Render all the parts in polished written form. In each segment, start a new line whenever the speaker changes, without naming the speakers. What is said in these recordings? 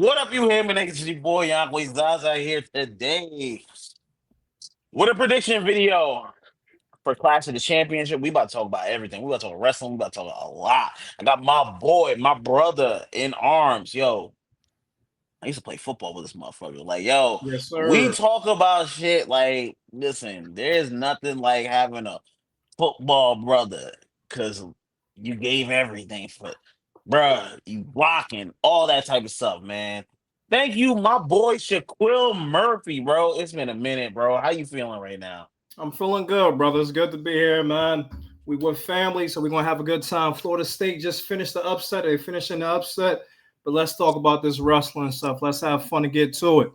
What up, you him and niggas? Your boy Yanquoi Zaza here today with a prediction video for Clash of the Championship. We about to talk about everything. We about to talk wrestling. We about to talk a lot. I got my boy, my brother in arms. Yo, I used to play football with this motherfucker. Like, yo,
Yes,
we
sir.
talk about shit. Like, listen, there's nothing like having a football brother because you gave everything for, bruh, you blocking, all that type of stuff, man. Thank you, my boy Shaquil Murphy, bro. It's been a minute, bro. How you feeling right now?
I'm feeling good, brother. It's good to be here, man. We with family, so we're gonna have a good time. Florida State just finished the upset. They finishing the upset, but let's talk about this wrestling stuff. Let's have fun and get to it.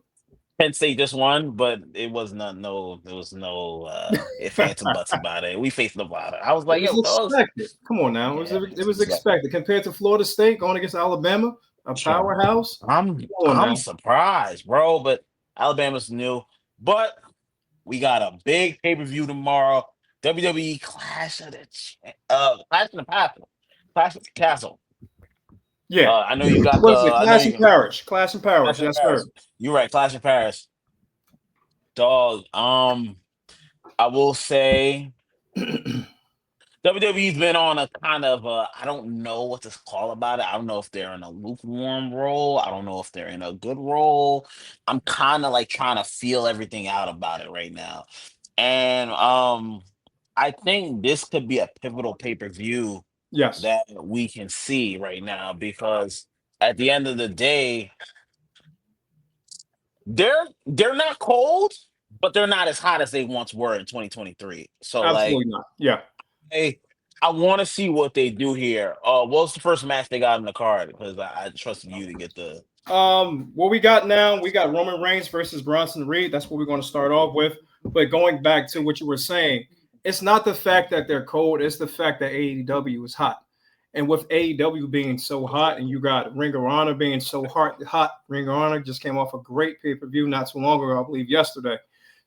Penn State just won, but it was not no, there was no if ands and buts about it. We faced Nevada. I was
It
like,
was
yo, dogs.
expected. Come on now,
Yeah,
it was
yeah.
expected compared to Florida State going against Alabama, a
Sure.
powerhouse.
I'm
Come on
I'm
now.
surprised, bro. But Alabama's new. But we got a big pay-per-view tomorrow. WWE Clash of the Clash in the Castle. Clash of the Castle.
Yeah.
I know you got the
What is it?
I know
Clash in
you
Parish. Clash in Parish.
Clash in
Yes, sir.
Paris. You're right, Clash in Paris. Dog. I will say WWE's been on a kind of I don't know what to call about it. I don't know if they're in a lukewarm role. I don't know if they're in a good role. I'm kind of like trying to feel everything out about it right now. And I think this could be a pivotal pay-per-view
Yes.
that we can see right now because at the end of the day, they're not cold, but they're not as hot as they once were in 2023. So like,
Absolutely not. Yeah.
hey, I want to see what they do here. What's the first match they got in the card? Because I trusted you to get the.
What we got now, we got Roman Reigns versus Bronson Reed. That's what we're going to start off with. But going back to what you were saying, it's not the fact that they're cold, it's the fact that AEW is hot. And with AEW being so hot, and you got Ring of Honor being so hot, Ring of Honor just came off a great pay-per-view not too long ago, I believe yesterday.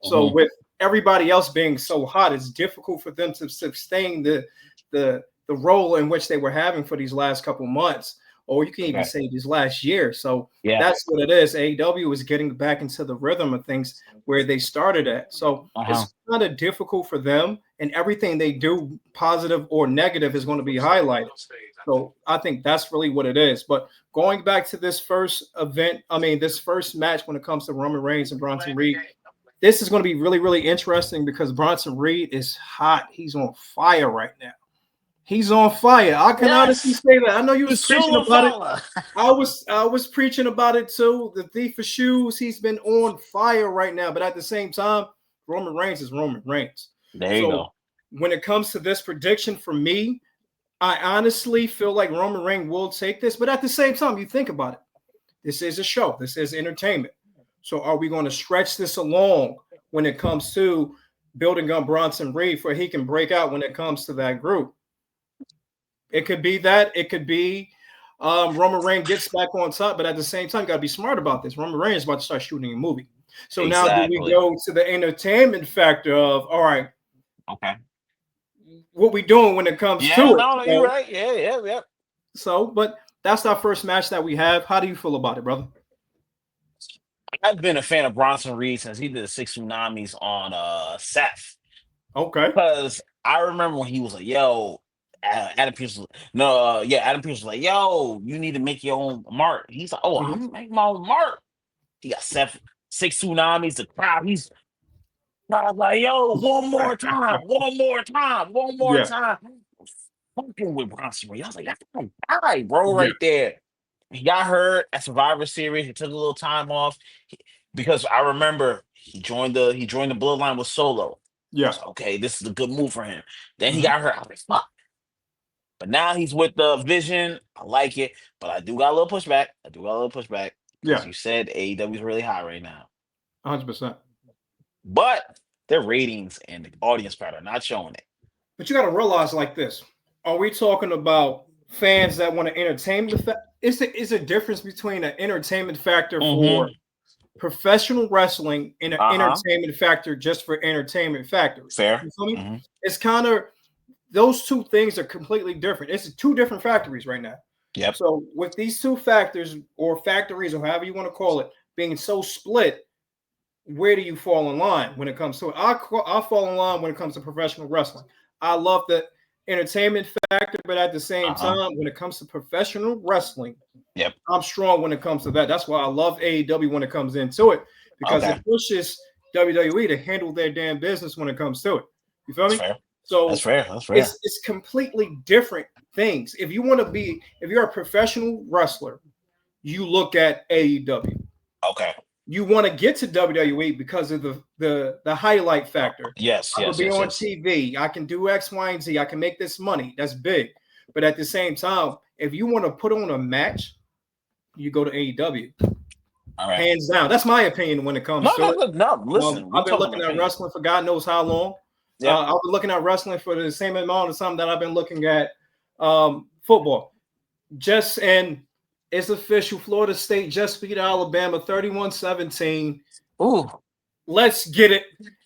So
Mhm.
with everybody else being so hot, it's difficult for them to sustain the role in which they were having for these last couple months, or you can even
Okay.
say this last year. So
Yeah.
that's what it is. AEW is getting back into the rhythm of things where they started at. So
Uh huh.
it's kind of difficult for them, and everything they do, positive or negative, is going to be highlighted. So I think that's really what it is. But going back to this first event, I mean, this first match when it comes to Roman Reigns and Bronson Reed, this is going to be really, really interesting because Bronson Reed is hot. He's on fire right now. He's on fire. I can honestly
Yes.
say that. I know you
The
was preaching
Silver
about it.
Fella.
I was preaching about it too. The thief of shoes, he's been on fire right now. But at the same time, Roman Reigns is Roman Reigns.
There you
So
go.
when it comes to this prediction for me, I honestly feel like Roman Reigns will take this. But at the same time, you think about it. This is a show. This is entertainment. So are we going to stretch this along when it comes to building up Bronson Reed for he can break out when it comes to that group? It could be that. It could be Roman Reigns gets back on top, but at the same time, you got to be smart about this. Roman Reigns is about to start shooting a movie. So now, do we
Exactly.
go to the entertainment factor of all right?
Okay.
What we doing when it comes
Yeah.
to it?
No. No. You're right. Yeah. Yeah. Yeah.
But that's our first match that we have. How do you feel about it, brother?
I've been a fan of Bronson Reed since he did the six tsunamis on Seth.
Okay.
Because I remember when he was like, "Yo, Adam Pierce." Yeah, Adam Pierce was like, "Yo, you need to make your own mark." He's like, "Oh, I'm
Mhm.
gonna make my own mark." He got six tsunamis. The crowd, he's like, "Yo, one more time, one more time, one more
Yeah.
time." Fucking with Bronson Reed, I was like, "That's my guy, bro,
Yeah.
right there." He got hurt at Survivor Series. He took a little time off because I remember he joined the Bloodline with Solo. I
Yeah.
was like, okay, this is a good move for him. Then he
Mhm.
got hurt. I was like, fuck. But now he's with the Vision. I like it, but I do got a little pushback. I do got a little pushback because
Yeah.
you said AEW is really high right now,
100%.
but their ratings and the audience pattern not showing it.
But you got to realize like this: are we talking about fans that want to entertain the fact? Is a difference between an entertainment factor for
Mm-hmm.
professional wrestling and an
Uh huh.
entertainment factor just for entertainment factor.
Fair.
You feel me?
Mm-hmm.
It's kind of those two things are completely different. It's two different factories right now.
Yep.
So with these two factors or factories or however you want to call it being so split, where do you fall in line when it comes to it? I fall in line when it comes to professional wrestling. I love the entertainment factor, but at the same
Uh-huh.
time, when it comes to professional wrestling,
Yep.
I'm strong when it comes to that. That's why I love AEW when it comes into it because
Okay.
it pushes WWE to handle their damn business when it comes to it. You feel
That's
me?
fair. That's
So
fair. That's fair.
it's completely different things. If you're a professional wrestler, you look at AEW.
Okay.
You want to get to WWE because of the highlight factor.
Yes.
I could
Yes.
be
Yes.
on
Yes.
TV. I can do X, Y, and Z. I can make this money. That's big. But at the same time, if you want to put on a match, you go to AEW.
All right.
Hands down. That's my opinion when it
No,
comes to
no,
it.
no, no. Listen, we
I've been
talking
looking at
opinion.
wrestling for God knows how long.
Yep.
I've been looking at wrestling for the same amount of time that I've been looking at football. And it's official. Florida State just beat Alabama 31-17.
Ooh.
Let's get it.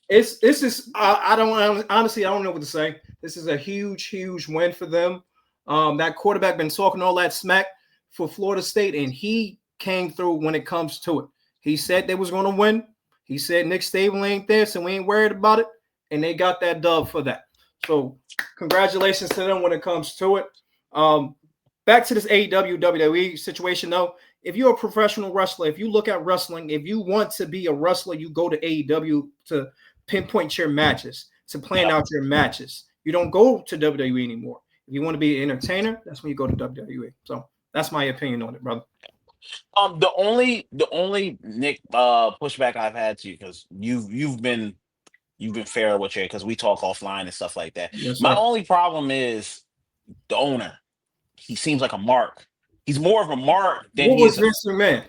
This is I don't honestly I don't know what to say. This is a huge win for them. That quarterback been talking all that smack for Florida State, and he came through when it comes to it. He said they was going to win. He said Nick Stable ain't there, so we ain't worried about it, and they got that dub for that. So congratulations to them when it comes to it. Back to this AEW WWE situation though. If you're a professional wrestler, if you look at wrestling, if you want to be a wrestler, you go to AEW to pinpoint your matches, to plan out your matches. You don't go to WWE anymore. If you want to be an entertainer, that's when you go to WWE. So that's my opinion on it, brother.
The only Nick pushback I've had to you because you've been fair with your because we talk offline and stuff like that.
Yes,
My
sir.
only problem is the owner. He seems like a mark. He's more of a mark than
What
he
was
is a
Vince McMahon?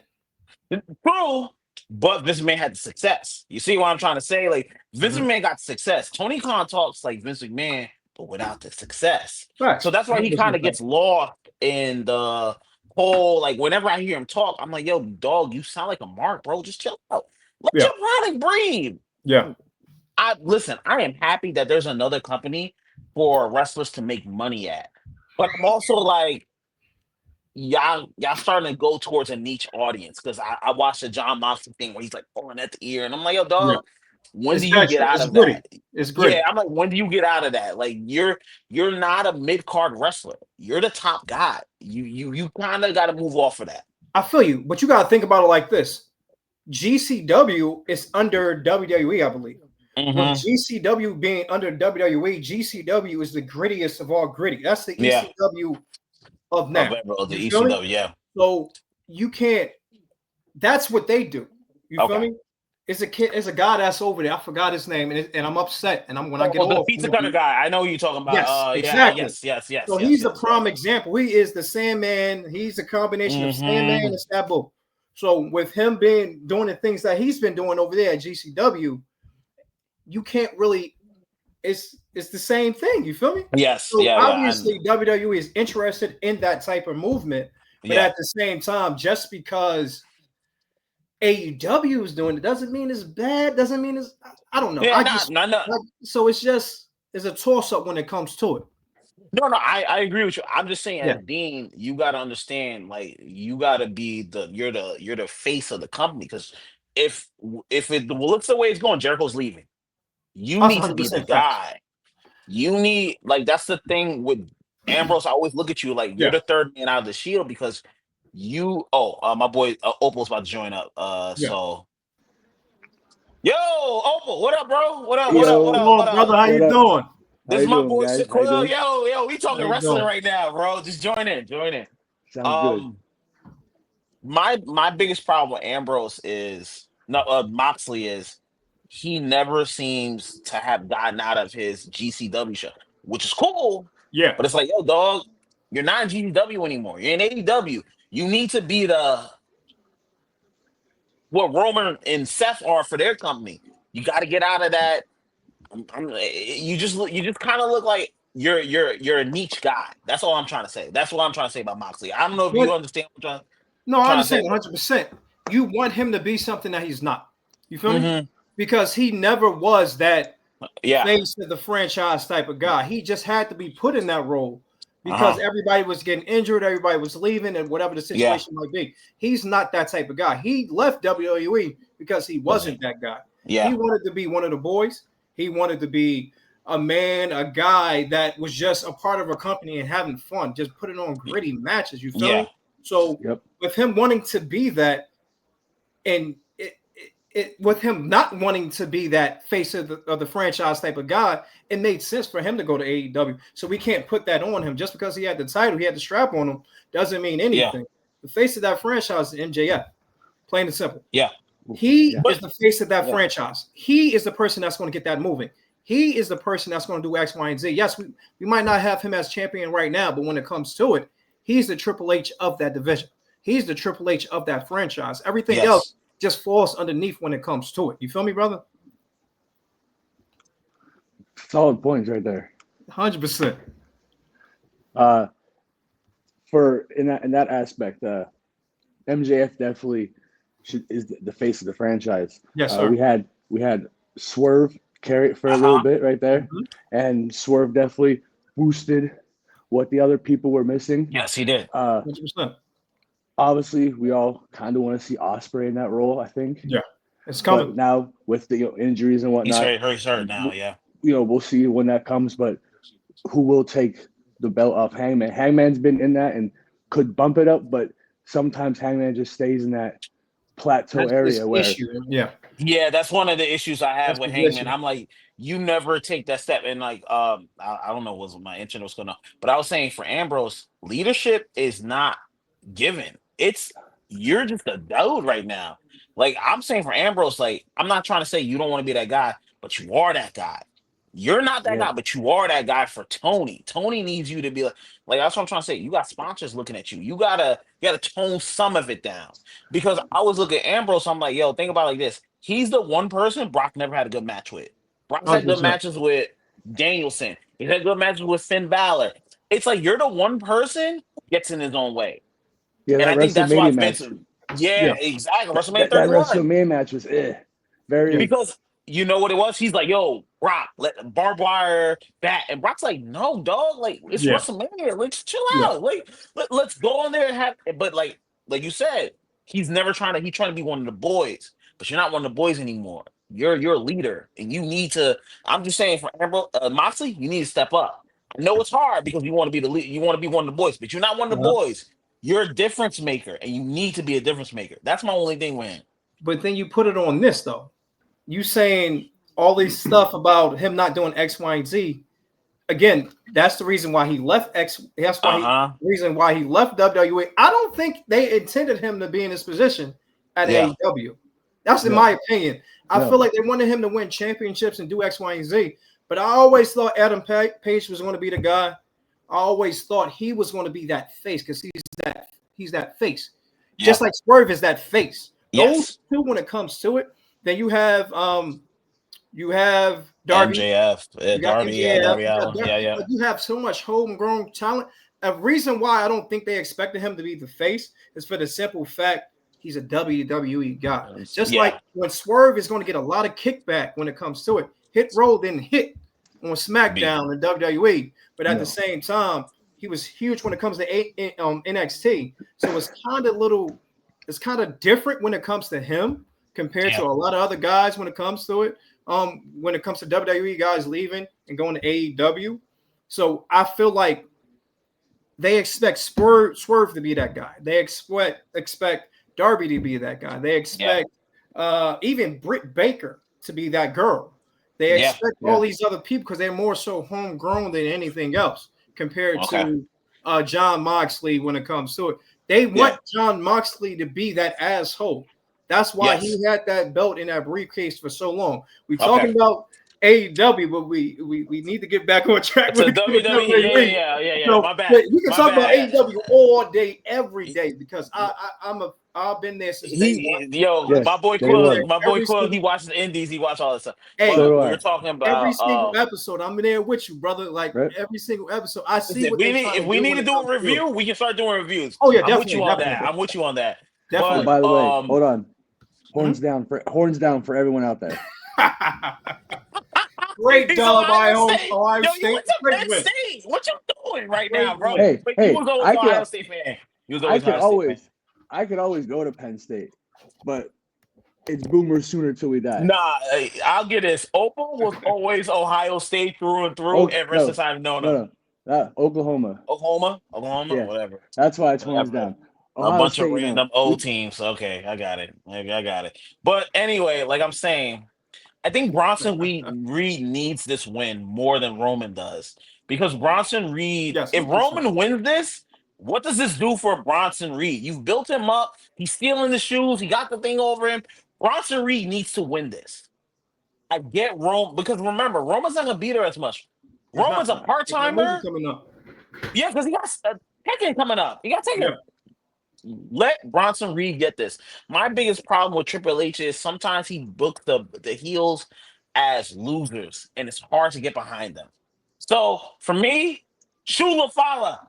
true. But Vince McMahon had the success. You see what I'm trying to say? Like Vince
Mhm.
McMahon got success. Tony Khan talks like Vince McMahon, but without the success. So
Facts.
that's why he kind
100%
of
facts.
gets lost in the whole. Like whenever I hear him talk, I'm like, "Yo, dog, you sound like a mark, bro. Just chill out. Let
Yeah.
your product breathe."
Yeah.
I listen. I am happy that there's another company for wrestlers to make money at, but I'm also like, y'all starting to go towards a niche audience because I watched the John Moxley thing where he's like pulling at the ear, and I'm like, yo,
Yeah.
dog, when
It's
do you get
passionate.
out
It's
of
gritty.
that?
It's
Yeah,
gritty.
I'm like, when do you get out of that? Like, you're not a mid card wrestler. You're the top guy. You kind of got to move off of that.
I feel you, but you got to think about it like this. GCW is under WWE, I believe. With
Hmm.
GCW being under WWE, GCW is the grittiest of all gritty. That's the
Yeah,
ECW of
of
now.
bro, the
You feel me?
ECW. Yeah.
So you can't. That's what they do. You feel
Okay.
me? It's a kid. It's a guy that's over there. I forgot his name, and I'm upset. And when I get
Oh, the
off,
pizza cutter guy. I know who you're talking about.
yes,
Yeah.
exactly.
Yes. Yes. Yes.
So
Yes.
he's a
Yes.
prime
Yes.
example. He is the Sandman. He's a combination of Sandman
Hmm.
and Sabu. So with him doing the things that he's been doing over there at GCW, you can't really. It's the same thing. You feel me?
Yes.
So
Yeah. Yeah.
obviously WWE is interested in that type of movement, but
Yeah.
at the same time, just because AEW is doing it doesn't mean it's bad. Doesn't mean it's I don't know.
Yeah. Not. Not. Not.
So it's a toss up when it comes to it.
No, no, I agree with you. I'm just saying,
Yeah,
as Dean, you got to understand, like, you got to be you're the face of the company because if it looks the way it's going, Jericho's leaving. You
that's
need to be the
100% facts.
guy. You need like that's the thing with Ambrose. I always look at you like you're
Yeah,
the third man out of the Shield because you. Oh, my boy Opal's about to join up.
yeah.
So yo, Opal, what up, bro? What up? What
What's
up? What
going
Yo,
up? What
on, brother?
up?
How
what
you
up?
doing?
How
This is
you
my
doing,
boy
guys? How you
Shaquil.
doing?
Yo, we
How
talking
you
wrestling
doing?
right now, bro. Just join in, join in.
Sounds good.
Um, my biggest problem with Ambrose is no Moxley is he never seems to have gotten out of his GCW show, which is cool,
Yeah,
but it's like, yo, dog, you're not in GCW anymore. You're in AEW. You need to be the what Roman and Seth are for their company. You got to get out of that. You just kind of look like you're a niche guy. That's all I'm trying to say. That's what I'm trying to say about Moxley. I don't know if
but
you understand what I'm
no, I
trying to say,
understand
but
100%. You want him to be something that he's not. You feel me?
hmm
Because he never was that
yeah,
face of the franchise type of guy. He just had to be put in that role because everybody was getting injured, everybody was leaving, and whatever the situation might be. He's not that type of guy. He left WWE because he wasn't that guy.
Yeah.
He wanted to be one of the boys. He wanted to be a man, a guy that was just a part of a company and having fun, just putting on gritty matches. You feel me? So with him wanting to be that, and with him not wanting to be that face of the franchise type of guy, it made sense for him to go to AEW. So we can't put that on him. Just because he had the title, he had the strap on him, doesn't mean anything. The face of that franchise is MJF, plain and simple. He is the face of that franchise. He is the person that's going to get that moving. He is the person that's going to do X, Y, and Z. Yes, we might not have him as champion right now, but when it comes to it, he's the Triple H of that division. He's the Triple H of that franchise. Everything else just falls underneath when it comes to it. You feel me, brother?
Solid points right there.
100%.
For in that aspect, MJF definitely is the face of the franchise.
Yes, sir.
We had Swerve carry it for a little bit right there, and Swerve definitely boosted what the other people were missing.
Yes, he did.
100%.
Obviously, we all kind of want to see Ospreay in that role. I think.
Yeah, it's coming
but now with the injuries and whatnot.
He's hurt now. Yeah.
We'll see when that comes. But who will take the belt off Hangman? Hangman's been in that and could bump it up, but sometimes Hangman just stays in that plateau area where.
Yeah,
that's one of the issues I have with Hangman. I'm like, you never take that step. And like, I don't know what my internet was going on, but I was saying for Ambrose, leadership is not given. You're just a dude right now. Like I'm saying for Ambrose, like I'm not trying to say you don't want to be that guy, but you are that guy. You're not that guy, but you are that guy for Tony. Tony needs you to be like that's what I'm trying to say. You got sponsors looking at you. You gotta tone some of it down. Because I was looking at Ambrose, I'm like, yo, think about it like this. He's the one person Brock never had a good match with. Brock's had good matches with Danielson. He's had good matches with Finn Balor. It's like you're the one person who gets in his own way.
Yeah,
and I think that's why Vince.
Match.
Exactly. WrestleMania 31.
That WrestleMania match was very.
Because you know what it was? He's like, yo, Brock, let barbed wire that. And Brock's like, no, dog. Like, it's WrestleMania. Let's chill out. Like, let's go on there and have. But like you said, he's trying to be one of the boys. But you're not one of the boys anymore. You're a leader, and you need to. I'm just saying, for Ambrose, Moxley, you need to step up. I know it's hard because you want to be the lead. You want to be one of the boys, but you're not one of the boys. You're a difference maker, and you need to be a difference maker. That's my only thing with him.
But then you put it on this, though. You saying all this stuff about him not doing X, Y, and Z. Again, that's the reason why he left That's why reason why he left WWE. I don't think they intended him to be in this position at AEW. That's in my opinion. I feel like they wanted him to win championships and do X, Y, and Z. But I always thought Adam Page was going to be the guy. I always thought he was going to be that face because he's that face. Just like Swerve is that face. Those two, when it comes to it, then you have Darby.
MJF, Darby Allin.
You have so much homegrown talent. A reason why I don't think they expected him to be the face is for the simple fact he's a WWE guy. Just like when Swerve is going to get a lot of kickback when it comes to it. Hit Roll didn't hit on SmackDown and WWE, but at the same time, he was huge when it comes to NXT. So it's kind of different when it comes to him compared to a lot of other guys when it comes to it. When it comes to WWE guys leaving and going to AEW. So I feel like they expect Swerve to be that guy. They expect Darby to be that guy. They expect even Britt Baker to be that girl. They expect all these other people because they're more so homegrown than anything else compared to Jon Moxley when it comes to it. They want Jon Moxley to be that asshole. That's why he had that belt in that briefcase for so long. We're talking about AEW, but we need to get back on track with
WWE. Yeah.
So,
my bad.
We can talk about AEW all day, every day, because I've been there since
my boy Quill, he watches the Indies, he watches all this stuff.
Hey,
we're talking about
every single episode. I'm there with you, brother. Like every single episode, I see.
If we need to do a review, we can start doing reviews.
Oh yeah,
I'm with you on that. I'm with you on that.
Definitely.
By the way, hold on. Horns down for everyone out there.
Great
He's
dub by
Ohio State.
Ohio
Yo, you
State.
went to
Great
Penn
win.
State. What you doing right
Great
now, bro?
win.
Hey,
But you
hey,
was always an Ohio State fan. You was always
I could
Ohio State fan.
I could always go to Penn State, but it's Boomer Sooner till we die.
Nah, I'll get this. Oppel was always Ohio State through and through
Oh
ever
no,
since I've known him.
no, Oklahoma.
Oklahoma,
Yeah,
whatever.
that's why it's hands
Whatever.
down.
A
Ohio
bunch of
State,
random old teams. Okay, I got it. I got it. But anyway, like I'm saying, I think Bronson Reed needs this win more than Roman does. Because Bronson Reed,
Yes,
if
100%.
Roman wins this, what does this do for Bronson Reed? You've built him up. He's stealing the shoes. He got the thing over him. Bronson Reed needs to win this. I get Rome because remember, Roman's not gonna be there as much.
He's
Roman's
not.
a part
He got a movie
timer.
coming up.
Yeah, because he got Tekken coming up. He got Tekken.
Yeah.
Let Bronson Reed get this. My biggest problem with Triple H is sometimes he books the heels as losers, and it's hard to get behind them. So for me, Shula Fala.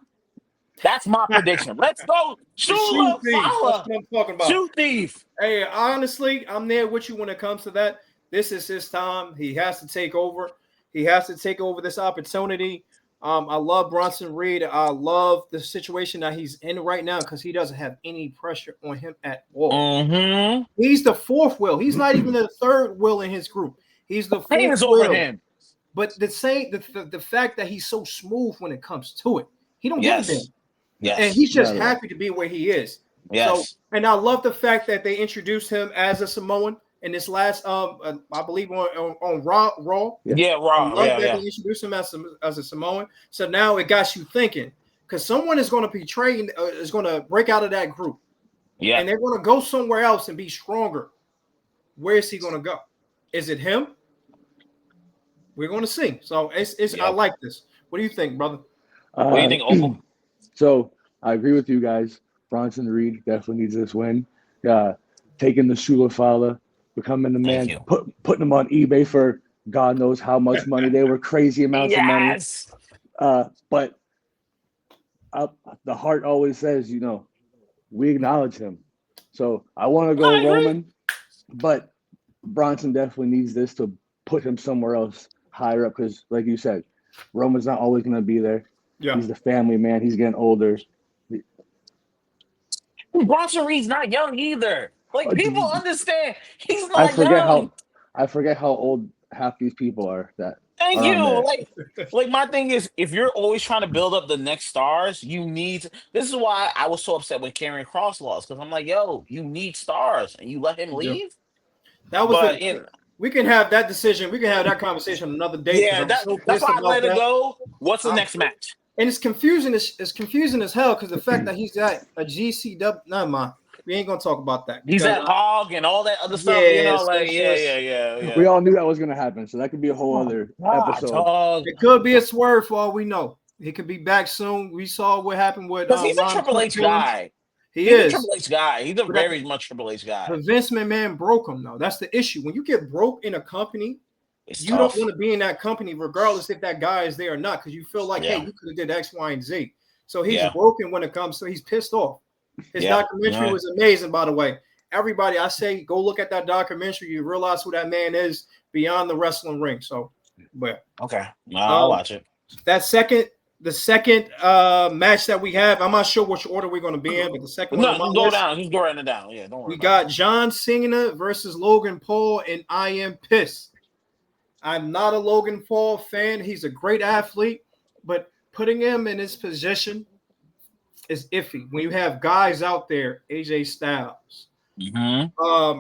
That's my prediction. Let's go,
The shoe
Shula
thief. That's
Fala.
what I'm talking about.
Shoe thief.
Hey, honestly, I'm there with you when it comes to that. This is his time. He has to take over. He has to take over this opportunity. I love Bronson Reed. I love the situation that he's in right now because he doesn't have any pressure on him at all.
Mm-hmm.
He's the fourth wheel. He's not even the third wheel in his group. He's the
Pain
fourth
is over
wheel.
him.
But the fact that he's so smooth when it comes to it, he don't
Yes.
give a damn.
Yes.
And he's just
Right.
happy to be where he is.
Yes.
So, and I love the fact that they introduced him as a Samoan in this last, I believe on Raw.
Yeah,
I
Raw.
love
Yeah,
that
yeah.
they introduced him as a Samoan. So now it got you thinking because someone is going to be trained, is going to break out of that group,
Yeah.
and they're going to go somewhere else and be stronger. Where is he going to go? Is it him? We're going to see. So it's I like this. What do you think, brother?
What do you think, Oppel?
So I agree with you guys. Bronson Reed definitely needs this win. Taking the Shula Fala, becoming the man, putting them on eBay for God knows how much money. They were crazy amounts of money.
Yes.
But the heart always says, we acknowledge him. So I want to go Roman, but Bronson definitely needs this to put him somewhere else higher up because, like you said, Roman's not always going to be there.
Yeah.
He's the family man. He's getting older.
Bronson Reed's not young either. Like people understand he's not
young. I
young.
forget how old half these people are.
Thank you. Like my thing is, if you're always trying to build up the next stars, you need. This is why I was so upset when Karrion Kross lost because I'm like, yo, you need stars, and you let him leave.
That was we can have that decision. We can have that conversation another day.
Yeah, that's why I let it go. What's the next match?
And it's confusing. It's confusing as hell because the fact that he's at a GCW. Never mind. We ain't gonna talk about that.
He's at Hog and all that other stuff. Yeah.
We all knew that was gonna happen, so that could be a whole other episode.
Hog.
It could be a swerve for all we know. He could be back soon. We saw what happened with.
He's a Triple H guy.
He's a
Triple H guy. He's a very much Triple H guy.
But Vince McMahon broke him though. That's the issue. When you get broke in a company,
it's
you
tough.
don't want to be in that company, regardless if that guy is there or not, because you feel like, hey, you could have did X, Y, and Z. So he's broken when it comes. So he's pissed off. His documentary was amazing, by the way. Everybody, I say, go look at that documentary. You realize who that man is beyond the wrestling ring. So, but
okay, I'll watch it.
The second match that we have, I'm not sure which order we're going to be in, but the second one.
No, go down. He's going down. Yeah, don't worry.
We got John Cena versus Logan Paul, and I am pissed. I'm not a Logan Paul fan. He's a great athlete, but putting him in his position is iffy. When you have guys out there, AJ Styles,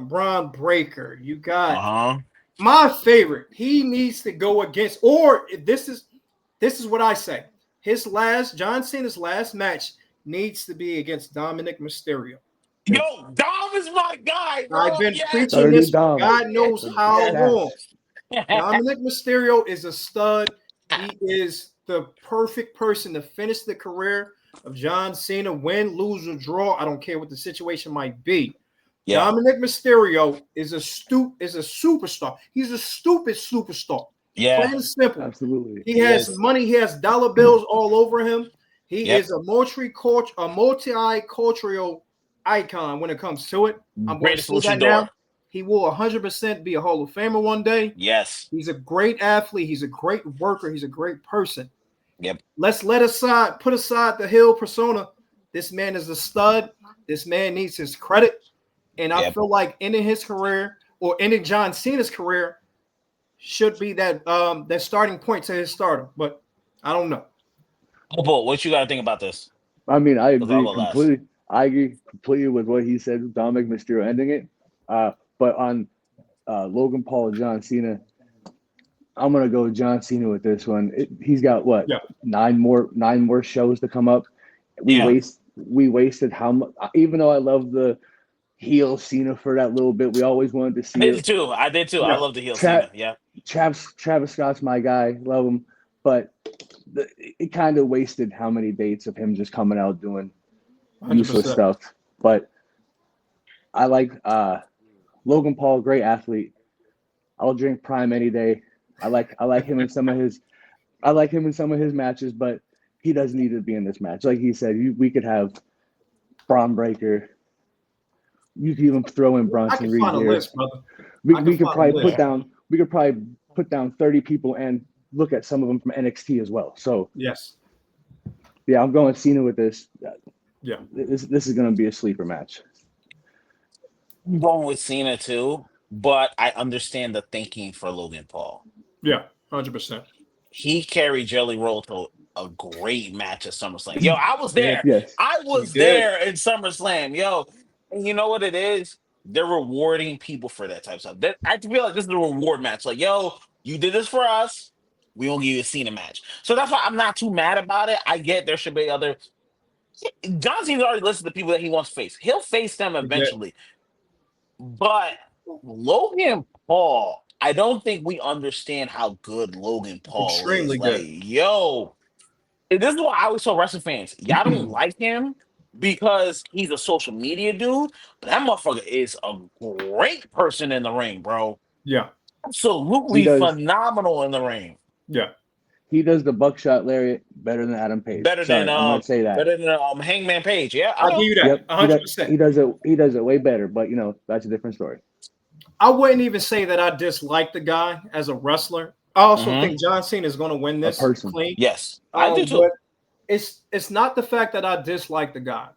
Braun Breaker, you got my favorite. He needs to go against, or this is what I say. John Cena's last match needs to be against Dominic Mysterio.
Yo, Dom is my guy, bro.
I've been preaching this for God knows how long. Dominic Mysterio is a stud. He is the perfect person to finish the career of John Cena, win, lose, or draw. I don't care what the situation might be. Yeah. Dominic Mysterio is a superstar. He's a stupid superstar.
Yeah,
plain and simple.
Absolutely.
He has money. He has dollar bills all over him. He is a multicultural icon when it comes to it. I'm going to say that now. He will 100% be a Hall of Famer one day.
Yes.
He's a great athlete. He's a great worker. He's a great person.
Yep.
Let's put aside the heel persona. This man is a stud. This man needs his credit. And I feel like ending his career or ending John Cena's career should be that starting point to his stardom. But I don't know.
Oppel, what you got to think about this?
I mean, I
I'll
agree
go last.
completely. I agree completely with what he said, Dominic Mysterio ending it. But on Logan Paul, John Cena, I'm gonna go with John Cena with this one. He's got what 9 more shows to come up. We wasted how much? Even though I love the heel Cena for that little bit, we always wanted to see it.
I did too.
Yeah.
I love the heel Cena. Yeah.
Travis Scott's my guy. Love him, but it kind of wasted how many dates of him just coming out doing
100%.
useless stuff. But I like Logan Paul, great athlete. I'll drink Prime any day. I like him in some of his matches, but he doesn't need to be in this match. Like he said, we could have Braun Breaker. You could even throw in Bronson Reed here.
List, brother.
We could probably put down 30 people and look at some of them from NXT as well. So
yes,
yeah, I'm going Cena with this.
Yeah,
this is going to be a sleeper match.
I'm going with Cena too, but I understand the thinking for Logan Paul.
Yeah, 100%.
He carried Jelly Roll to a great match at SummerSlam. Yo, I was there.
Yes.
I was there in SummerSlam. Yo, and you know what it is? They're rewarding people for that type of stuff. I feel like this is a reward match. Like, yo, you did this for us. We gonna give you a Cena match. So that's why I'm not too mad about it. I get there should be other. John Cena's already listed the people that he wants to face. He'll face them eventually. But Logan Paul, I don't think we understand how good Logan Paul
Extremely
is.
good.
Like, yo, this is why I always tell wrestling fans, y'all don't like him because he's a social media dude, but that motherfucker is a great person in the ring, bro.
Yeah.
Absolutely phenomenal in the ring.
Yeah.
He does the buckshot lariat better than Adam Page.
Better than
I'm gonna say that.
Better than Hangman Page. Yeah,
I'll give you that.
Yep,
100%.
He does it way better, but that's a different story.
I wouldn't even say that I dislike the guy as a wrestler. I also think John Cena is going to win this clean.
Yes, I do too.
But it's not the fact that I dislike the guy.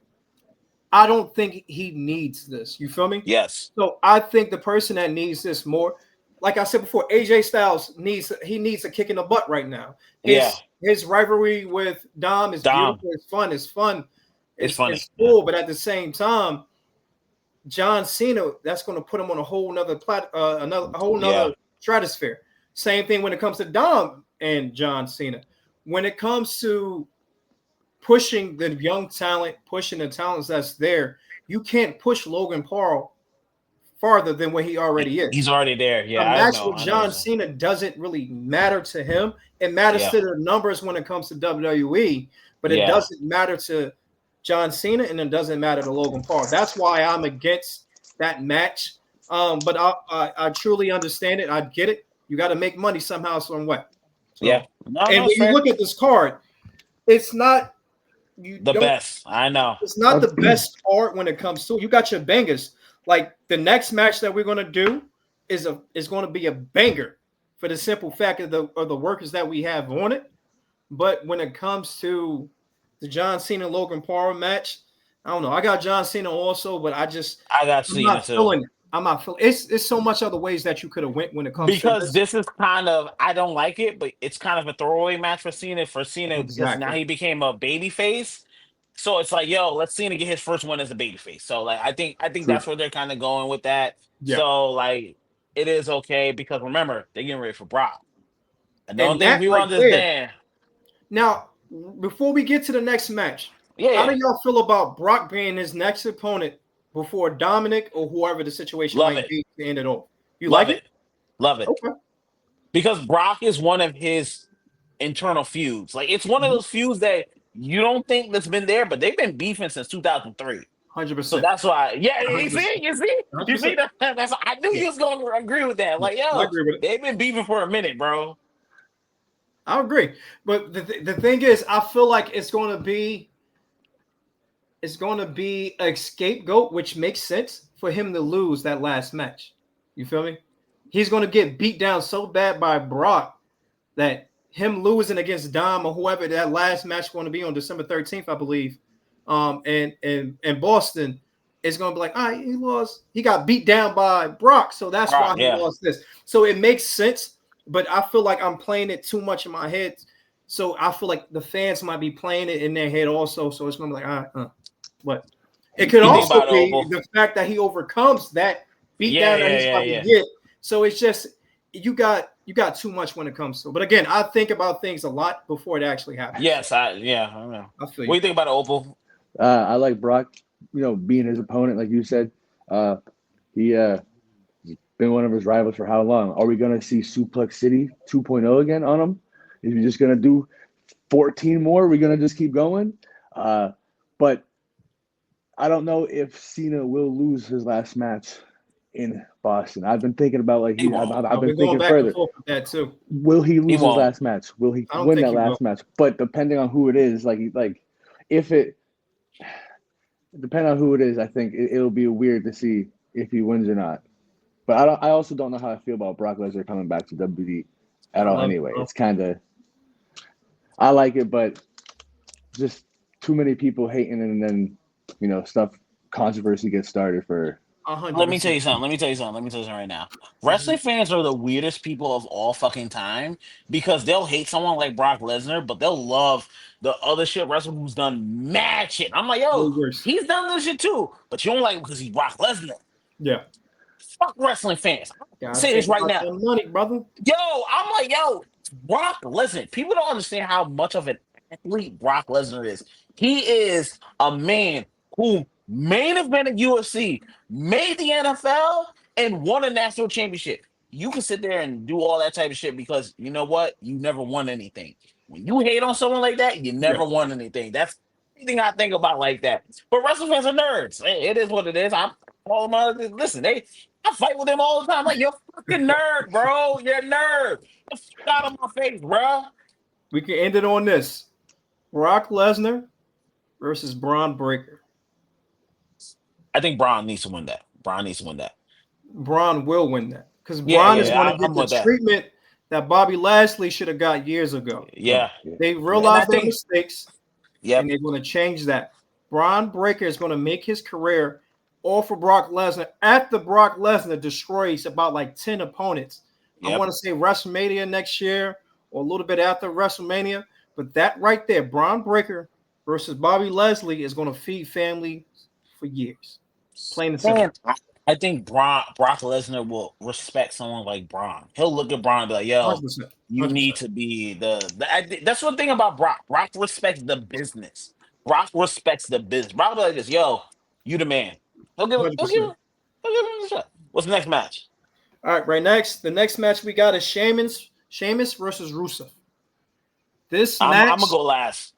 I don't think he needs this. You feel me?
Yes.
So I think the person that needs this more, like I said before, AJ Styles needs a kick in the butt right now. His rivalry with Dom is beautiful. It's fun. It's fun.
It's funny.
It's cool, but at the same time, John Cena, that's going to put him on a whole nother stratosphere. Same thing when it comes to Dom and John Cena. When it comes to pushing the young talent, pushing the talents that's there, you can't push Logan Paul farther than what he already is.
He's already there. Yeah,
a match with John Cena doesn't really matter to him. It matters to the numbers when it comes to WWE, but it doesn't matter to John Cena, and it doesn't matter to Logan Paul. That's why I'm against that match. But I truly understand it. I get it. You got to make money somehow, some way. So, when you look at this card, it's not
the best. I know.
It's not the best art when it comes to it. You got your bangers. Like the next match that we're going to do is going to be a banger for the simple fact of the workers that we have on it. But when it comes to the John Cena Logan Paul match, I don't know. I got John Cena also, but I'm not feeling it. I'm not feeling it's so much other ways that you could have went when it comes
to this is kind of, I don't like it, but it's kind of a throwaway match for Cena because now he became a babyface. So it's like, yo, let's Cena get his first one as a babyface. So like I think that's where they're kind of going with that. Yeah. So like it is okay because remember, they're getting ready for Brock. I don't think we understand.
Now, before we get to the next match, how do y'all feel about Brock being his next opponent before Dominic or whoever the situation might be to end it off? You like it?
Love it.
Okay.
Because Brock is one of his internal feuds. Like it's one of those feuds that you don't think that's been there, but they've been beefing since 2003.
100%.
So that's why. Yeah, you see that? That's I knew you was going to agree with that. Like, yo, they've been beefing for a minute, bro.
I agree, but the thing is, I feel like it's going to be a scapegoat, which makes sense for him to lose that last match. You feel me? He's going to get beat down so bad by Brock that him losing against Dom or whoever that last match is going to be on December 13th, I believe, and Boston is going to be like, all right, he lost. He got beat down by Brock, so that's why he lost this. So it makes sense, but I feel like I'm playing it too much in my head. So I feel like the fans might be playing it in their head also. So it's going to be like, all right, but it could also be the fact that he overcomes that beatdown that he's about to get. So it's just you got too much when it comes to. But again, I think about things a lot before it actually happens.
Yes, I don't know.
I feel
what do you think about Oppel?
I like Brock, being his opponent, like you said. He been one of his rivals for how long? Are we gonna see Suplex City 2.0 again on him? Is he just gonna do 14 more? Are we gonna just keep going? But I don't know if Cena will lose his last match in Boston. I've been thinking about I've been thinking further.
That too.
Will he lose his last match? Will he win that last match? But depending on who it is, depending on who it is, I think it'll be weird to see if he wins or not. But I also don't know how I feel about Brock Lesnar coming back to WWE at all. Anyway, it's kind of, I like it, but just too many people hating, and then controversy gets started for.
100%. Let me tell you something right now. Wrestling fans are the weirdest people of all fucking time because they'll hate someone like Brock Lesnar, but they'll love the other shit wrestler who's done mad shit. I'm like, yo, he's done this shit too, but you don't like him because he's Brock Lesnar.
Yeah.
Fuck wrestling fans. I'm say this right now.
Money, brother.
Yo, I'm like, Brock Lesnar. People don't understand how much of an athlete Brock Lesnar is. He is a man who main evented UFC, made the NFL, and won a national championship. You can sit there and do all that type of shit because you know what? You never won anything. When you hate on someone like that, you never won anything. That's anything I think about like that. But wrestling fans are nerds. It is what it is. Listen, I fight with them all the time. Like, you're a fucking nerd, bro. You're a nerd. Get the fuck out of my face, bro.
We can end it on this. Brock Lesnar versus Braun Breaker.
I think Braun needs to win that.
Braun will win that because Braun is going to get the treatment that Bobby Lashley should have got years ago.
Yeah.
They realized their mistakes, and they're going to change that. Braun Breaker is going to make his career all for Brock Lesnar. After Brock Lesnar destroys about like 10 opponents. I want to say WrestleMania next year or a little bit after WrestleMania. But that right there, Braun Breaker versus Bobby Lashley is going to feed family for years. Plain and simple.
I think Brock Lesnar will respect someone like Braun. He'll look at Braun and be like, yo, 100%. You need to be that's one thing about Brock. Brock respects the business. Brock respects the business. Brock will be like this, yo, you the man. He'll give him a shot. What's the next match?
All right, the next match we got is Sheamus versus Rusev. This match
I'm gonna go last.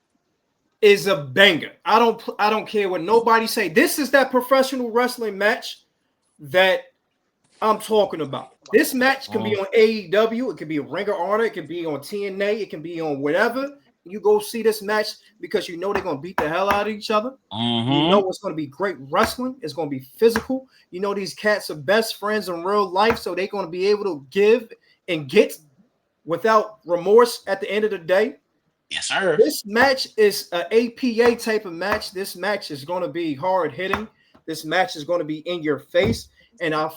Is a banger. I don't care what nobody say. This is that professional wrestling match that I'm talking about. This match can be on AEW, it can be a Ring of Honor, it can be on TNA, it can be on whatever. You go see this match because you know they're gonna beat the hell out of each other. You know it's gonna be great wrestling. It's gonna be physical. You know these cats are best friends in real life, so they're gonna be able to give and get without remorse at the end of the day.
Yes, sir.
This match is an APA type of match. This match is going to be hard hitting. This match is going to be in your face. And I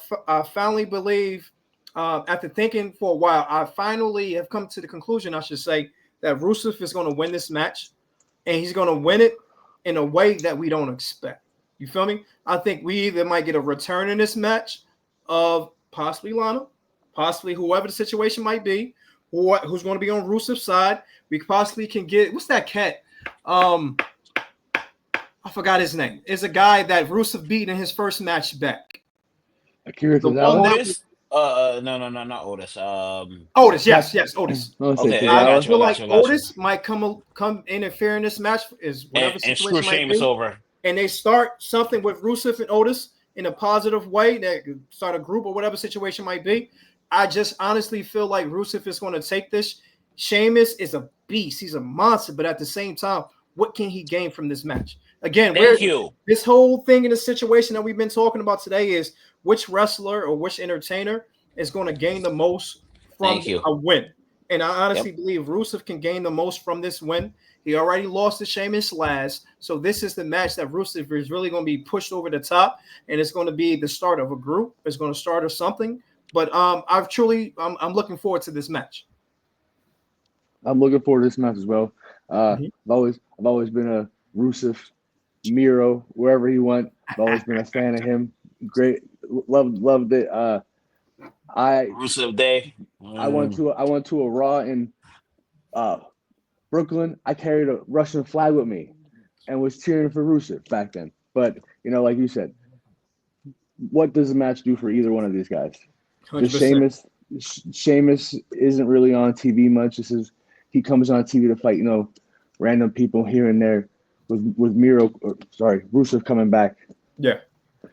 finally believe, after thinking for a while, I finally have come to the conclusion, I should say, that Rusev is going to win this match. And he's going to win it in a way that we don't expect. You feel me? I think we either might get a return in this match of possibly Lana, possibly whoever the situation might be, who's going to be on Rusev's side. We possibly can get what's that cat? I forgot his name. It's a guy that Rusev beat in his first match back.
Otis?
No, not Otis.
Otis, yes, Otis.
Okay,
I feel like Otis might come interfere in this match is whatever
and
situation
screw Sheamus over.
And they start something with Rusev and Otis in a positive way. That start a group or whatever situation might be. I just honestly feel like Rusev is going to take this. Sheamus is a beast. He's a monster. But at the same time, what can he gain from this match? Again,
Thank you.
this whole thing in the situation that we've been talking about today is which wrestler or which entertainer is going to gain the most from
Thank you.
a win. And I honestly believe Rusev can gain the most from this win. He already lost to Sheamus last. So this is the match that Rusev is really going to be pushed over the top. And it's going to be the start of a group. It's going to start of something. But I'm looking forward to this match.
I'm looking forward to this match as well. I've always been a Rusev, Miro, wherever he went. I've always been a fan of him. Great, loved it.
Rusev Day.
I went to a Raw in Brooklyn. I carried a Russian flag with me and was cheering for Rusev back then. But like you said, what does the match do for either one of these guys?
100%.
Sheamus isn't really on TV much. He comes on TV to fight, random people here and there. With Rusev coming back.
Yeah,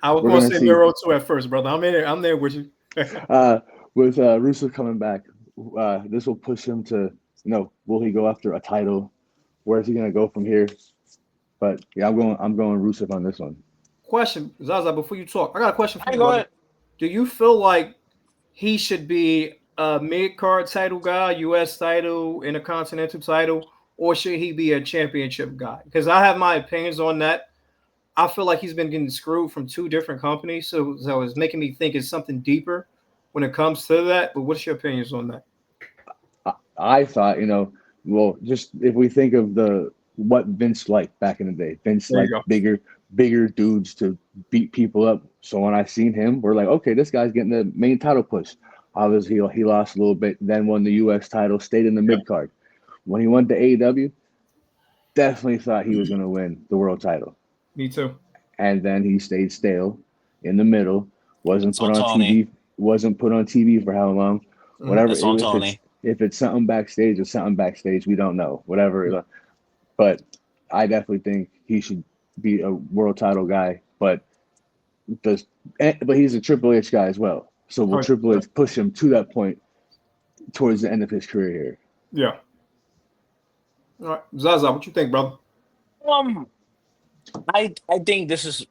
I was going to say Miro too at first, brother. I'm there with you.
With Rusev coming back, this will push him to, will he go after a title? Where's he going to go from here? But yeah, I'm going Rusev on this one.
Question, Zaza, before you talk, I got a question for you.
Go ahead.
Do you feel like he should be a mid-card title guy, U.S. title, Intercontinental title, or should he be a championship guy? Because I have my opinions on that. I feel like he's been getting screwed from two different companies, so it's making me think it's something deeper when it comes to that. But what's your opinions on that?
I thought, just if we think of what Vince liked back in the day, Vince liked bigger dudes to beat people up. So when I seen him, we're like, okay, this guy's getting the main title push. Obviously, he lost a little bit, then won the U.S. title, stayed in the mid card. When he went to AEW, definitely thought he was going to win the world title.
Me too.
And then he stayed stale in the middle. Wasn't put on TV for how long? Whatever. If it's something backstage, it's something backstage. We don't know. Whatever. But I definitely think he should be a world title guy. But he's a Triple H guy as well. So will Triple H push him to that point towards the end of his career here?
Yeah. All right, Zaza, what you think, brother?
I think this is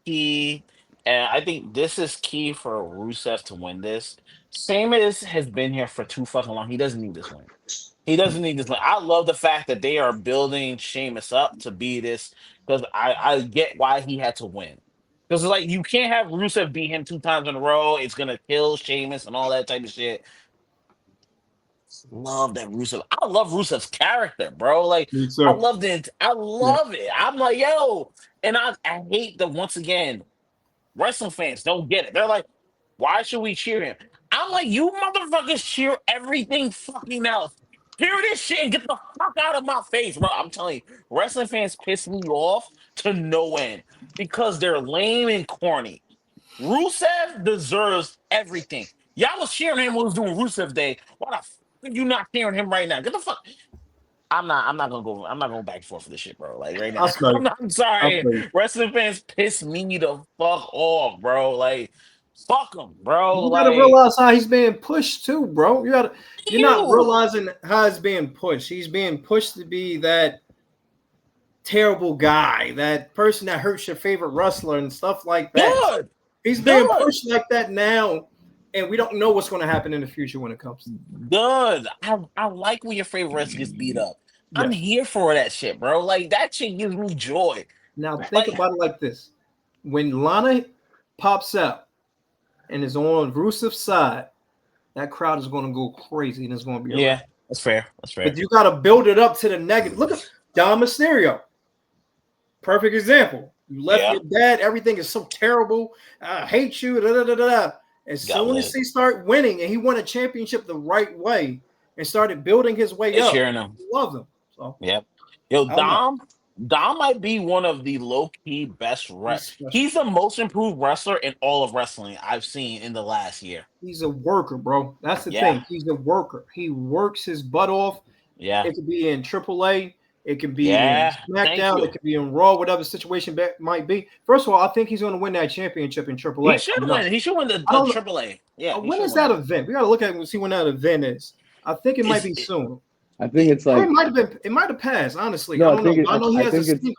key, and I think this is key for Rusev to win this. Sheamus has been here for too fucking long. He doesn't need this win. He doesn't need this win. I love the fact that they are building Sheamus up to be this, because I get why he had to win. Because it's like you can't have Rusev beat him 2 times in a row. It's gonna kill Sheamus and all that type of shit. Love that Rusev. I love Rusev's character, bro. Like I love it. I'm like, yo, and I hate that once again, wrestling fans don't get it. They're like, why should we cheer him? I'm like, you motherfuckers cheer everything fucking else. Hear this shit and get the fuck out of my face, bro. I'm telling you, wrestling fans piss me off to no end because they're lame and corny. Rusev deserves everything. Y'all was cheering him when he was doing Rusev Day. Why the fuck are you not cheering him right now? Get the fuck. I'm not going back and forth for this shit, bro. Like right now. I'm sorry. Wrestling fans piss me the fuck off, bro. Like, fuck them, bro.
You gotta realize how he's being pushed too, bro. You're not realizing how he's being pushed. He's being pushed to be that terrible guy, that person that hurts your favorite wrestler and stuff like that.
Good.
He's being pushed like that now, and we don't know what's going to happen in the future when it comes to
good. I like when your favorite wrestler gets beat up. Yeah. I'm here for that shit, bro. Like that shit gives me joy.
Now think about it like this: when Lana pops out and is on Rusev's side, that crowd is going to go crazy and it's going to be
right. That's fair.
But you got to build it up to the negative. Look at Dom Mysterio. Perfect example. You left your dad. Everything is so terrible. I hate you. Da, da, da, da. As soon as he started winning and he won a championship the right way and started building his way up, love him. So,
Yo, Dom might be one of the low-key best wrestlers. He's the most improved wrestler in all of wrestling I've seen in the last year.
He's a worker, bro. That's the thing. He's a worker. He works his butt off.
Yeah.
It could be in AAA. It could be in SmackDown. It could be in Raw, whatever situation might be. First of all, I think he's going to win that championship in AAA.
He should win. He should win the AAA. Yeah.
When is that event? We got to look at it and see when that event is. I think it might be soon.
I think it's
Or
like
it might have passed. Honestly,
no.
I don't know. I know he has a single.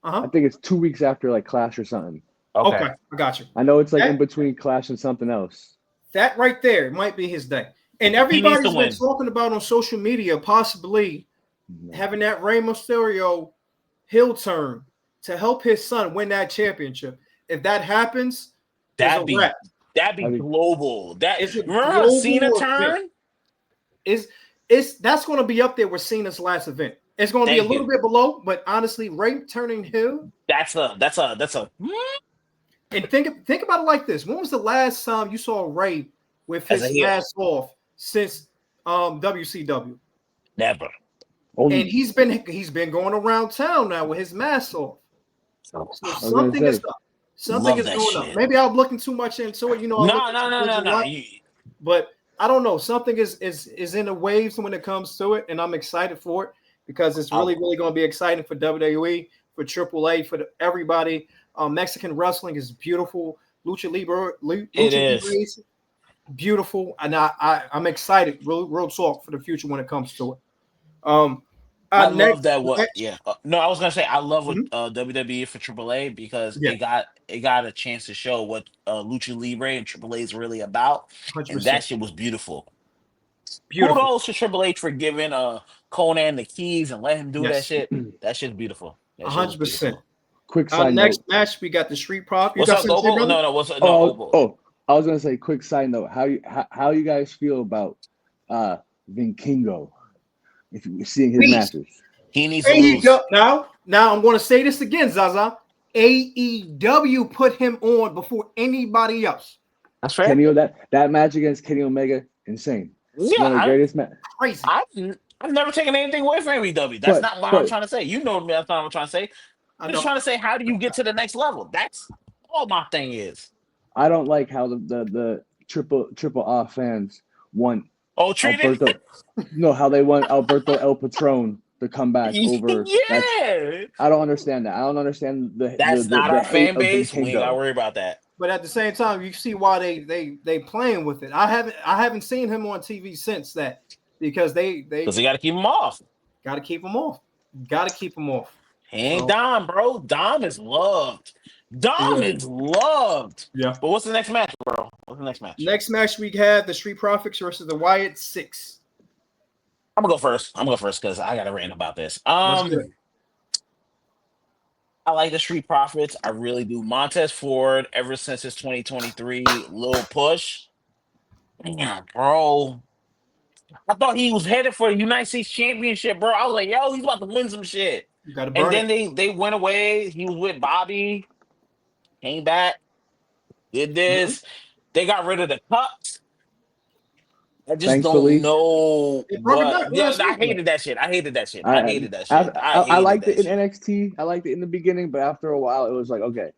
I think it's 2 weeks after like Clash or something.
Okay.
Okay, I got you.
I know it's like
That,
in between Clash and something else.
that right there might be his day. And
He needs to
everybody's been
win.
talking about on social media possibly
No.
having that Rey Mysterio heel turn to help his son win that championship. If that happens, it's a wrap.
That'd be global. That
It's a
remember how Cena
global
turned?
That's going to be up there with Cena's last event. It's going to be a little bit below, but honestly, Rey turning heel.
That's a.
And think about it like this: when was the last time you saw Rey with his mask off since WCW?
Never.
And he's been going around town now with his mask off. So something is up. Something is going up. Maybe I'm looking too much into it.
No.
But I don't know. Something is in the waves when it comes to it, and I'm excited for it because it's really going to be exciting for WWE, for AAA, for everybody. Mexican wrestling is beautiful. Lucha Libre is beautiful, and I'm excited. Real talk for the future when it comes to it.
I love that. No, I was gonna say I love what WWE for AAA because it got a chance to show what Lucha Libre and AAA is really about,
100%.
and that shit was beautiful. Kudos to Triple H for giving Conan the keys and let him do that shit. That shit's beautiful.
100%.
Quick side
next
note.
match, we got the Street Profits.
What's up, Oppel? No. What's up?
Oppel. I was gonna say quick side note. How you guys feel about Vinkingo? If you're seeing his matches,
he needs to lose.
Now I'm going to say this again, Zaza. AEW put him on before anybody else.
That's fair.
Kenny, that match against Kenny Omega, insane.
Yeah,
one of the greatest matches.
Crazy.
I've never taken anything away from AEW. That's not what I'm trying to say. You know me. That's not what I'm trying to say. I'm just trying to say, how do you get to the next level? That's all my thing is.
I don't like how the triple R fans want.
Treated?
No, how they want Alberto El Patron to come back over.
Yeah.
I don't understand that. I don't understand
That's not our fan base. We ain't gotta worry about that.
But at the same time, you see why they playing with it. I haven't seen him on TV since that because they
got to keep him off.
Got to keep him off. Got to keep him off.
He ain't Dom, bro. Dom is loved. Yeah. But what's the next match, bro? What's the next match?
Next match we have the Street Profits versus the Wyatt Six.
I'm gonna go first because I got a rant about this. I like the Street Profits. I really do. Montez Ford, ever since his 2023 little push, bro. I thought he was headed for the United States Championship, bro. I was like, yo, he's about to win some shit. And then they went away. He was with Bobby, came back, did this. They got rid of the cups. I just don't know what. Yeah, I hated that shit. I hated that shit.
I liked it in NXT. I liked it in the beginning, but after a while, it was like, okay,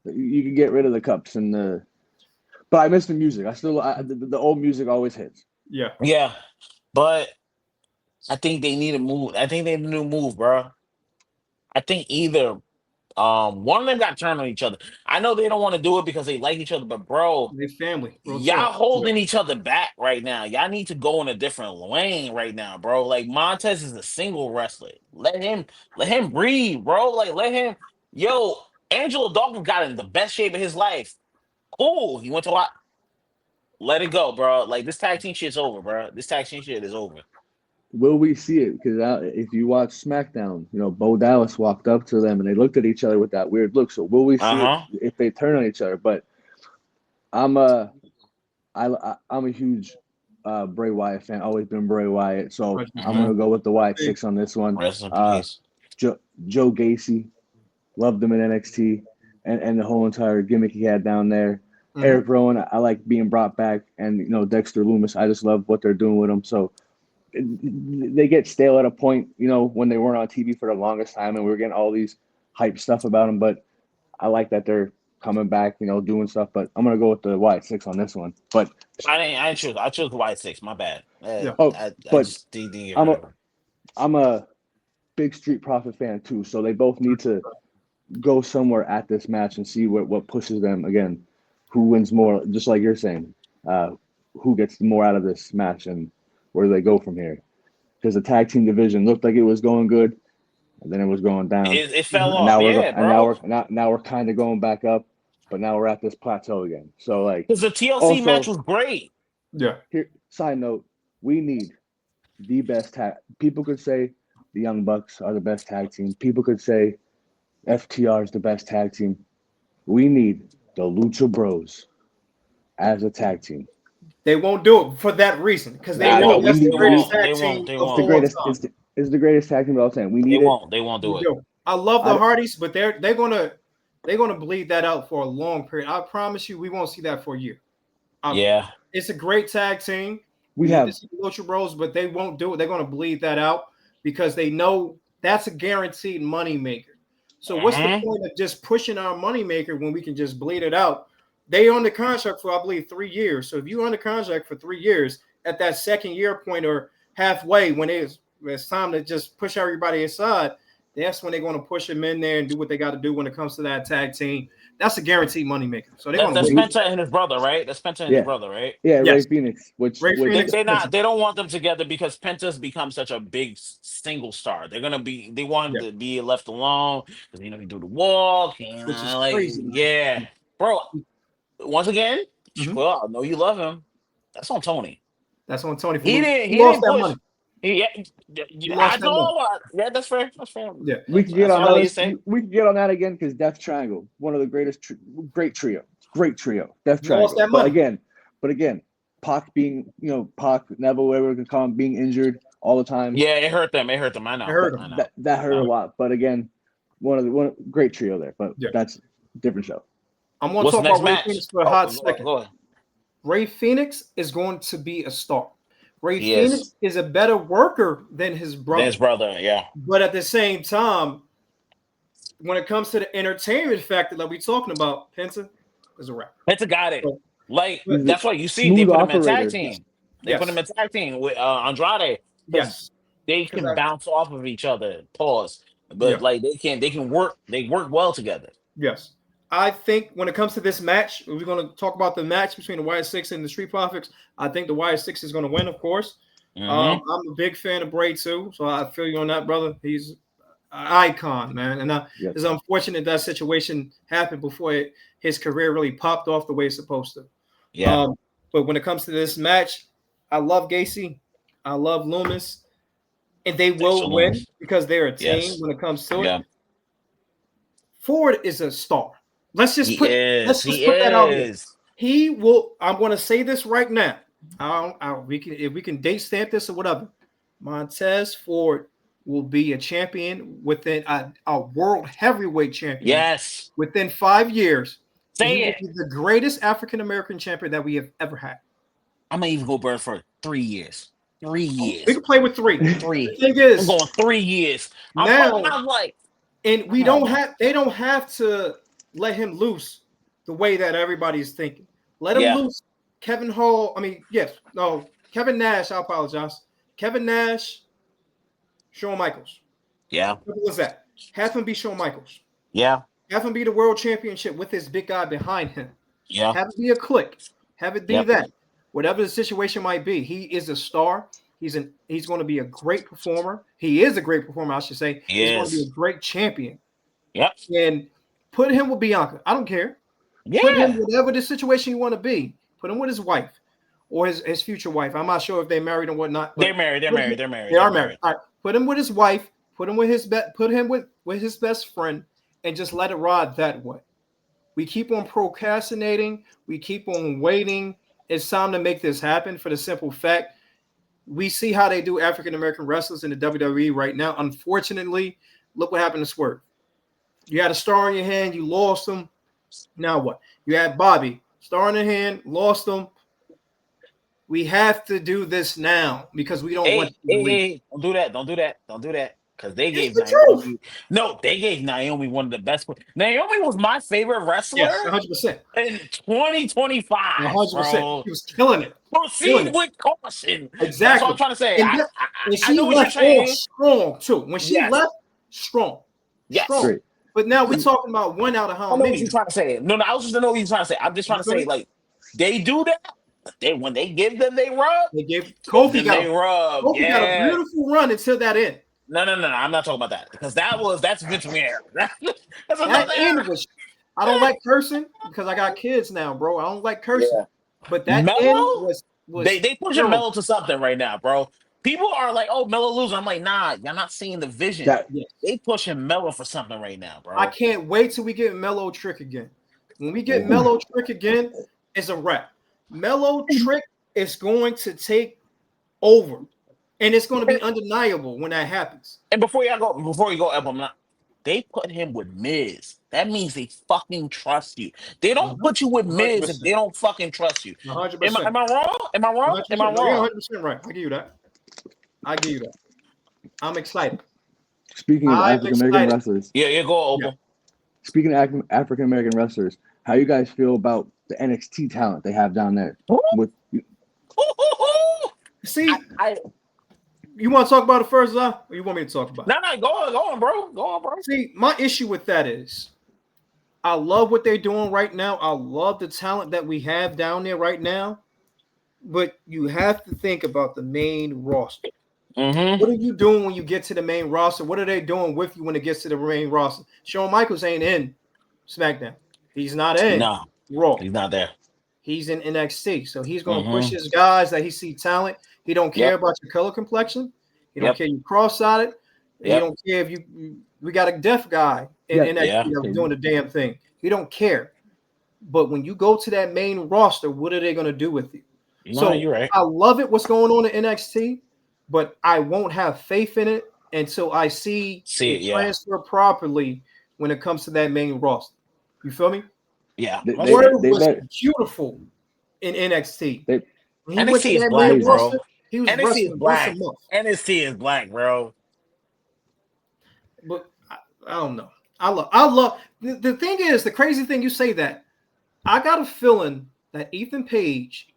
you can get rid of the cups and the. But I miss the music. The old music always hits.
Yeah,
but I think they need a move. I think they need a new move, bro. I think either one of them got turned on each other. I know they don't want to do it because they like each other, but bro,
they family.
Y'all holding each other back right now. Y'all need to go in a different lane right now, bro. Like Montez is a single wrestler. Let him breathe, bro. Like let him. Yo, Angelo Dawkins got in the best shape of his life. Cool. He went to what? Let it go, bro. Like this tag team shit's over, bro. This tag team shit is over.
Will we see it? Because if you watch SmackDown, Bo Dallas walked up to them and they looked at each other with that weird look. So will we see it if they turn on each other? But I'm a huge Bray Wyatt fan. Always been Bray Wyatt, so I'm gonna go with the Wyatt Six on this one. Joe Gacy, loved him in NXT, and the whole entire gimmick he had down there. Eric Rowan, I like being brought back, and Dexter Lumis. I just love what they're doing with him. So. They get stale at a point, when they weren't on TV for the longest time, and we were getting all these hype stuff about them. But I like that they're coming back, doing stuff. But I'm gonna go with the Wyatt Six on this one. But
I chose the Wyatt Six. My bad.
I'm a big Street Profit fan too, so they both need to go somewhere at this match and see what pushes them again. Who wins more? Just like you're saying, who gets more out of this match and where do they go from here? because the tag team division looked like it was going good, and then it was going down.
It fell
And
off.
now we're kind of going back up, but now we're at this plateau again. So like,
because the TLC match was great.
Yeah.
Here, side note, we need the best tag. People could say the Young Bucks are the best tag team. People could say FTR is the best tag team. We need the Lucha Bros as a tag team.
They won't do it for that reason because they know that's the greatest tag team of all time.
It's the greatest tag team of all time. We need it.
They won't do it.
I love the Hardys, but they're gonna bleed that out for a long period. I promise you, we won't see that for a year. It's a great tag team.
We have
the Lucha Bros, but they won't do it. They're gonna bleed that out because they know that's a guaranteed moneymaker. So what's the point of just pushing our moneymaker when we can just bleed it out? They on the contract for, I believe, 3 years. So if you're on the contract for 3 years, at that second year point or halfway, when it's time to just push everybody aside, that's when they're going to push them in there and do what they got to do when it comes to that tag team. That's a guaranteed moneymaker. So
that's Penta and his brother, right? That's Penta and his brother, right?
Yeah, yes. Ray Phoenix.
Phoenix,
they don't want them together because Penta's become such a big single star. They want him to be left alone because he do the walk,
which is crazy.
Yeah, bro. Once again, well, I know you love him. That's on Tony.
That's on Tony.
He didn't push.
Money.
I know. Yeah, that's fair. That's fair.
Yeah,
we can get on that. We can get on that again because Death Triangle, one of the greatest, great trio, Death Triangle. But again, Pac being, Pac, Neville, whatever we can call him, being injured all the time.
Yeah, it hurt them. I know.
That hurt a lot. But again, one great trio there. But that's a different show.
I'm going to talk about Ray Phoenix for a hot second. Ray Phoenix is going to be a star. Ray Phoenix is a better worker than his brother.
Yeah.
But at the same time, when it comes to the entertainment factor that we're talking about, Penta is a rapper.
Penta got it. That's why you see they put him in tag team. They put him in tag team with Andrade.
Yes.
They can bounce off of each other. Pause. But they can work. They work well together.
Yes. I think when it comes to this match, we're going to talk about the match between the YS6 and the Street Profits. I think the YS6 is going to win, of course. I'm a big fan of Bray too, so I feel you on that, brother. He's an icon, man. And it's unfortunate that situation happened before his career really popped off the way it's supposed to.
Yeah.
But when it comes to this match, I love Gacy. I love Loomis. And they will win because they're a team when it comes to it. Ford is a star. Let's just put that out there. He will. I'm going to say this right now. If we can date stamp this or whatever. Montez Ford will be a champion within a world heavyweight champion.
Yes,
within 5 years.
Say it.
Will be the greatest African American champion that we have ever had.
I'm gonna even go bird for 3 years. 3 years.
We can play with 3.
The thing is, I'm going 3 years. I'm like,
and we don't have. They don't have to let him loose the way that everybody's thinking. Let him loose. Kevin Nash. I apologize. Kevin Nash, Shawn Michaels.
Yeah.
What was that? Have him be Shawn Michaels.
Yeah.
Have him be the world championship with his big guy behind him.
Yeah.
Have it be a click. Have it be that. Whatever the situation might be, he is a star. He's going to be a great performer. He is a great performer, I should say. He's going to be a great champion.
Yep.
And put him with Bianca. I don't care.
Yeah.
Put him whatever the situation you want to be. Put him with his wife or his future wife. I'm not sure if they're married or whatnot.
They're married. They
are married. All right. Put him with his wife. Put him with his with his best friend, and just let it ride that way. We keep on procrastinating. We keep on waiting. It's time to make this happen for the simple fact we see how they do African American wrestlers in the WWE right now. Unfortunately, look what happened to Swerve. You had a star in your hand, you lost him. Now what? You had Bobby, star in your hand, lost him. We have to do this now because we don't want to
don't do that. Because they gave Naomi. No, they gave Naomi one of the best. Naomi was my favorite wrestler.
Yes, 100%.
In 2025.
100%. He was killing it.
Proceed with caution.
Exactly.
That's what I'm trying to say.
And she left all strong too. When she left, strong.
Yes.
Strong. But now we're talking about one out of how many.
I know what you're trying to say. No, I was just know what you're trying to say. I'm just trying to say, like, they do that When they give them, they rub.
They gave Kofi
They rub.
Kofi got a
Yeah.
beautiful run until that end.
No. I'm not talking about that because that's Vince McMahon era. That's
That
another
end
era.
was. I don't like cursing because I got kids now, bro. I don't like cursing.
Yeah.
But that end
Mello,
was
they pushing Mello to something right now, bro. People are like, "Oh, Mello losing." I'm like, "Nah, you're not seeing the vision."
Yes.
They pushing Mello for something right now, bro.
I can't wait till we get Mello Trick again. When we get Mello Trick again, it's a wrap. Mello Trick is going to take over, and it's going to be undeniable when that happens.
And before you go, Apple, they put him with Miz. That means they fucking trust you. They don't put you with Miz
100%.
if they don't fucking trust you.
100%.
Am I wrong? Am I wrong?
100%.
Am I
No, you're
wrong?
100% right. I give you that. I'm excited.
Speaking of African American wrestlers,
Yeah, go Oppel.
Yeah. Speaking of African American wrestlers, how you guys feel about the NXT talent they have down there? With
See, you want to talk about it first, or you want me to talk about it?
No, go on, bro. Go on, bro.
See, my issue with that is I love what they're doing right now. I love the talent that we have down there right now. But you have to think about the main roster.
Mm-hmm.
What are you doing when you get to the main roster? What are they doing with you when it gets to the main roster? Shawn Michaels ain't in SmackDown. He's not in Raw.
He's not there.
He's in NXT. So he's going to push his guys that he see talent. He don't care about your color complexion. He don't care you cross-sided. He don't care if we got a deaf guy in NXT that's doing the damn thing. He don't care. But when you go to that main roster, what are they going to do with you? So
you're right.
I love it what's going on in NXT, but I won't have faith in it until I see it transfer properly when it comes to that main roster. You feel me?
Yeah.
Swerve was beautiful in NXT.
NXT is black, bro.
He was
NXT is black. NXT is black, bro.
But I don't know. I love the thing is, the crazy thing you say that, I got a feeling that Ethan Page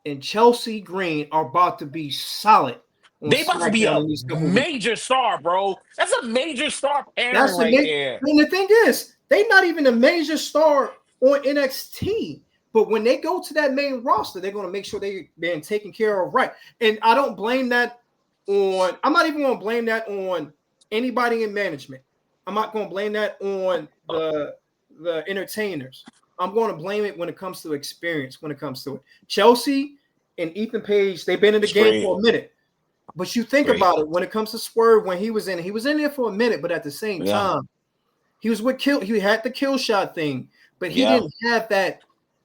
and Chelsea Green are about to be solid.
They about to be a major star, bro. That's a major star pairing right there.
And the thing is, they're not even a major star on NXT. But when they go to that main roster, they're going to make sure they're being taken care of right. And I don't blame that on – I'm not even going to blame that on anybody in management. I'm not going to blame that on the entertainers. I'm going to blame it when it comes to experience, when it comes to it. Chelsea and Ethan Page, they've been in the game for a minute. But you think about it, when it comes to Swerve, when he was in there for a minute, but at the same time, he was with he had the kill shot thing, but he didn't have that.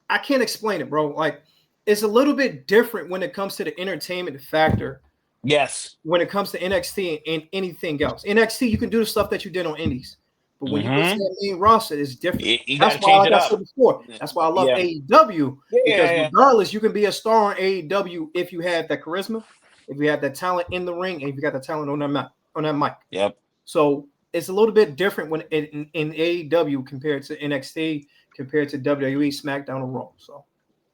I can't explain it, bro. Like, it's a little bit different when it comes to the entertainment factor.
Yes.
When it comes to NXT and anything else. NXT, you can do the stuff that you did on Indies. But when you go to that main roster, it's different.
That's why, like I said
before, that's why I love AEW. Because regardless, you can be a star on AEW if you have that charisma, if you have that talent in the ring, and if you got the talent on that mic.
Yep.
So it's a little bit different when in AEW compared to NXT, compared to WWE, SmackDown, or Raw. So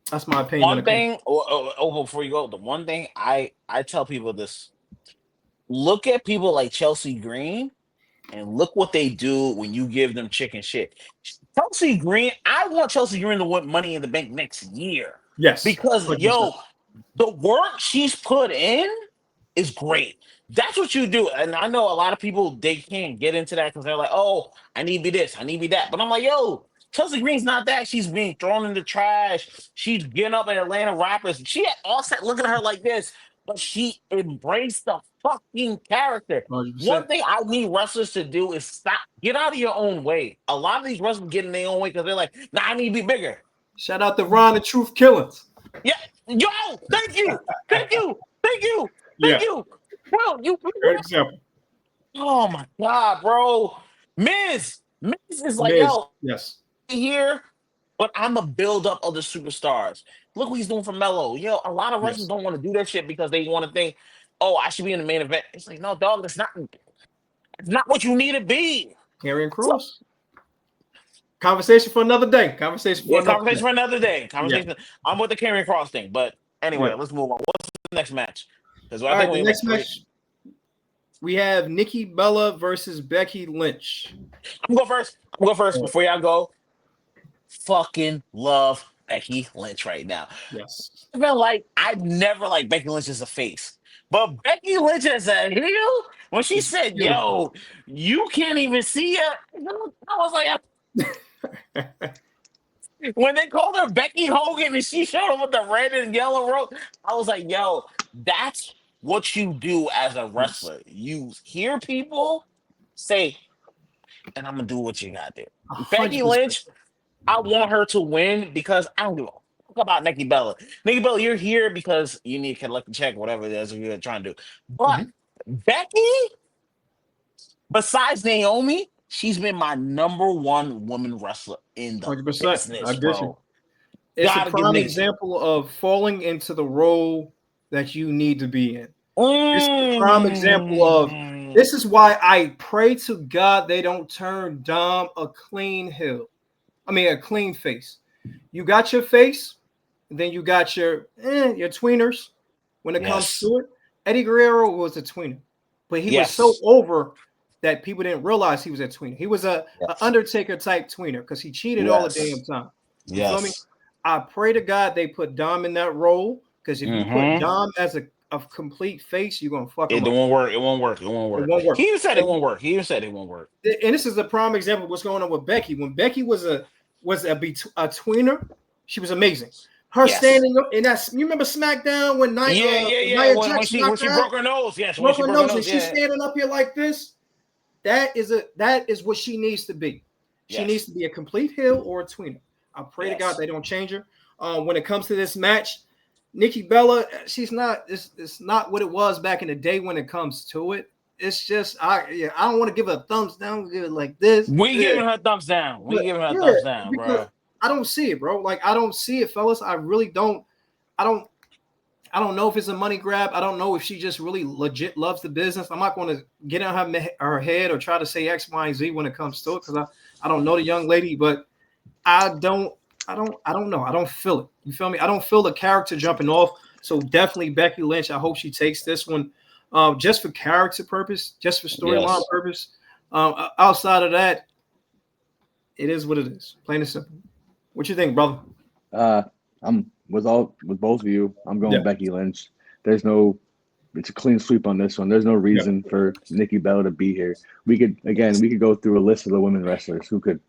that's my opinion.
One thing, before you go, the one thing I tell people this: look at people like Chelsea Green. And look what they do when you give them chicken shit. Chelsea Green, I want Chelsea Green to win Money in the Bank next year.
Yes.
Because, 100%. The work she's put in is great. That's what you do. And I know a lot of people, they can't get into that because they're like, oh, I need to be this, I need to be that. But I'm like, Chelsea Green's not that. She's being thrown in the trash. She's getting up at Atlanta Raptors. She had Offset looking at her like this, but she embraced the fucking character.
100%.
One thing I need wrestlers to do is stop. Get out of your own way. A lot of these wrestlers get in their own way because they're like, nah, I need to be bigger.
Shout out to Ron the Truth Killings.
Yeah. Yo, thank you. Thank you. Bro,
great example.
Oh my God, bro. Miz is like,
yes.
Here, but I'm a build-up of the superstars. Look what he's doing for Mello. A lot of wrestlers don't want to do that shit because they want to think, oh, I should be in the main event. It's like, no, dog, it's not what you need to be.
Karrion Kross. Conversation for another day. Conversation for
another day. I'm with the Karrion Kross thing. But anyway, let's move on. What's the next match? Because
the next match, we have Nikki Bella versus Becky Lynch.
I'm going first. Before y'all go. Fucking love Becky Lynch right now.
Yes.
I feel like I've never liked Becky Lynch as a face. But Becky Lynch as a heel, when she
It's
said,
beautiful.
yo, you can't even see her, I was like, when they called her Becky Hogan and she showed up with the red and yellow robe, I was like, yo, that's what you do as a
Yes.
wrestler. You hear people say, and I'm going to do what you got there. Becky
100%.
Lynch, I want her to win because I don't give a fuck about Nikki Bella. Nikki Bella, you're here because you need to collect a check, whatever it is you're trying to do. But
Mhm.
Becky, besides Naomi, she's been my number one woman wrestler in the
100%. I
business,
get you.
bro.
It's a
Gotta give
prime
Nikki.
example of falling into the role that you need to be in. This is a prime example of
Mm.
this is why I pray to God they don't turn Dom a clean heel. I mean a clean face. You got your face, then you got your tweeners when it comes
Yes.
to it. Eddie Guerrero was a tweener, but he was so
Yes.
over that people didn't realize he was a tweener. He was a
Yes.
Undertaker type tweener because he cheated all the damn
Yes.
time. You feel me?
Yes.
I pray to God they put Dom in that role because if you put
Mm-hmm.
Dom as a complete face, you're gonna fuck
It
him up.
won't work. It won't work. It won't
It
work.
won't work.
He even said it
And,
won't work. He even said it won't work.
and this is a prime example of what's going on with Becky. When Becky was a tweener, she was amazing. Her
Yes.
standing up in that, you remember SmackDown when
Yeah, yeah, yeah.
Nia
When
Jax
she when
knocked
she
her out,
broke her nose. Yes, when
broke
she
her
broke her
nose, and
nose.
she's
Yeah.
standing up here like this. That is what she needs to be. She needs
Yes.
to be a complete heel or a tweener. I pray to God
Yes.
they don't change her. When it comes to this match, Nikki Bella, she's not. It's not what it was back in the day when it comes to it. It's just I don't want to give it a thumbs down, give it like this.
We giving her thumbs down. We
But
giving her
yeah,
thumbs down,
because
bro.
I don't see it, bro. Like I don't see it, fellas. I really don't. I don't. I don't know if it's a money grab. I don't know if she just really legit loves the business. I'm not going to get in her head or try to say X, Y, and Z when it comes to it because I don't know the young lady, but I don't know. I don't feel it. You feel me? I don't feel the character jumping off. So definitely Becky Lynch. I hope she takes this one, just for character purpose, just for storyline
Yes.
purpose. Outside of that, it is what it is. Plain and simple. What you think, brother?
I'm with both of you. I'm
Yeah.
going Becky Lynch. There's no it's a clean sweep on this one. There's no
Yeah.
reason for Nikki Bella to be here. We could go through a list of the women wrestlers who could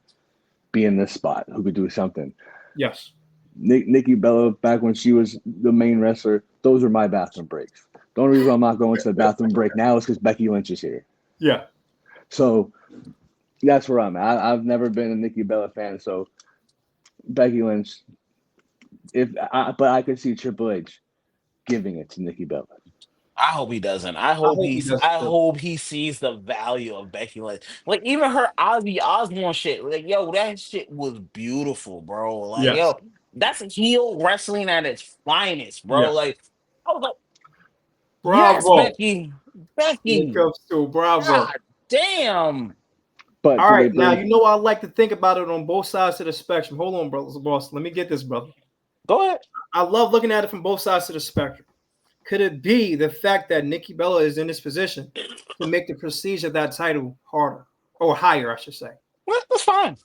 be in this spot, who could do something.
Yes.
Nikki Bella, back when she was the main wrestler, those are my bathroom breaks. The only reason I'm not going to the bathroom break now is because Becky Lynch is here.
Yeah.
So that's where I'm at. I've never been a Nikki Bella fan, so Becky Lynch. But I could see Triple H giving it to Nikki Bella.
I hope he doesn't. I
I
hope
hope he
he's.
does
I
too.
hope he sees the value of Becky Lynch. Like even her Ozzy Osbourne shit. Like yo, that shit was beautiful, bro. Like
Yes.
yo, that's heel wrestling at its finest, bro.
Yes.
Like I was like, yes,
Bravo.
Becky,
When it
Becky.
comes to bravo.
God damn.
But
All
do they
right, now
bring?
you know I like to think about it on both sides of the spectrum. Hold on, brothers, boss. Let me get this, brother.
Go ahead.
I love looking at it from both sides of the spectrum. Could it be the fact that Nikki Bella is in this position to make the prestige of that title harder or higher, I should say?
Well, that's fine.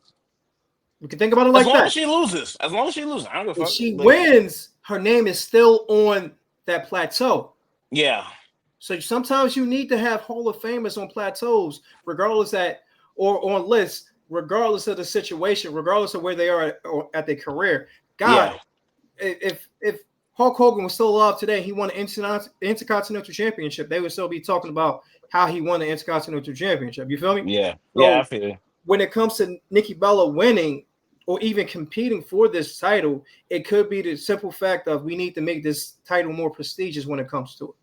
We can think about it
As
like
long
that.
as she loses. As long as she loses. I don't give a
If
fuck.
she
Like,
wins, her name is still on that plateau.
yeah.
So sometimes you need to have Hall of Famers on plateaus, regardless or on lists, regardless of the situation, regardless of where they are at their career. God,
Yeah.
if Hulk Hogan was still alive today, he won an Intercontinental Championship, they would still be talking about how he won the Intercontinental Championship. You feel me?
Yeah. Yeah, I
So
feel it.
when it comes to Nikki Bella winning or even competing for this title, it could be the simple fact of we need to make this title more prestigious when it comes to it.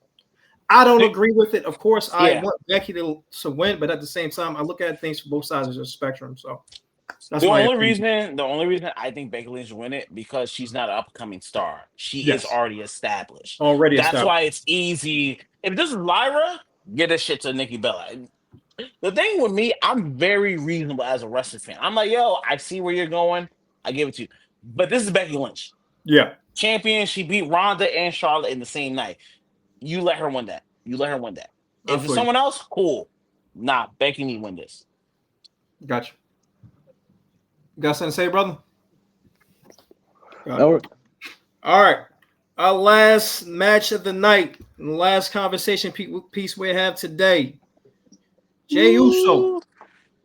I don't agree with it. Of course, I
Yeah.
want Becky to win, but at the same time, I look at things from both sides of the spectrum. So that's
The
my
only
opinion.
reason, the only reason I think Becky Lynch win it because she's not an upcoming star. She is
Yes,
already established.
already
That's
established.
why it's easy. If this is Lyra, get this shit to Nikki Bella. The thing with me, I'm very reasonable as a wrestling fan. I'm like, yo, I see where you're going. I give it to you. But this is Becky Lynch,
Yeah,
champion. She beat Ronda and Charlotte in the same night. You let her win that. You let her win that.
I
If it's
feel you.
someone else, cool. Nah, Becky need to win this.
Gotcha. You got something to say, brother?
Or
All right. Our last match of the night, and the last conversation piece we have today. Jey Uso,
Ooh.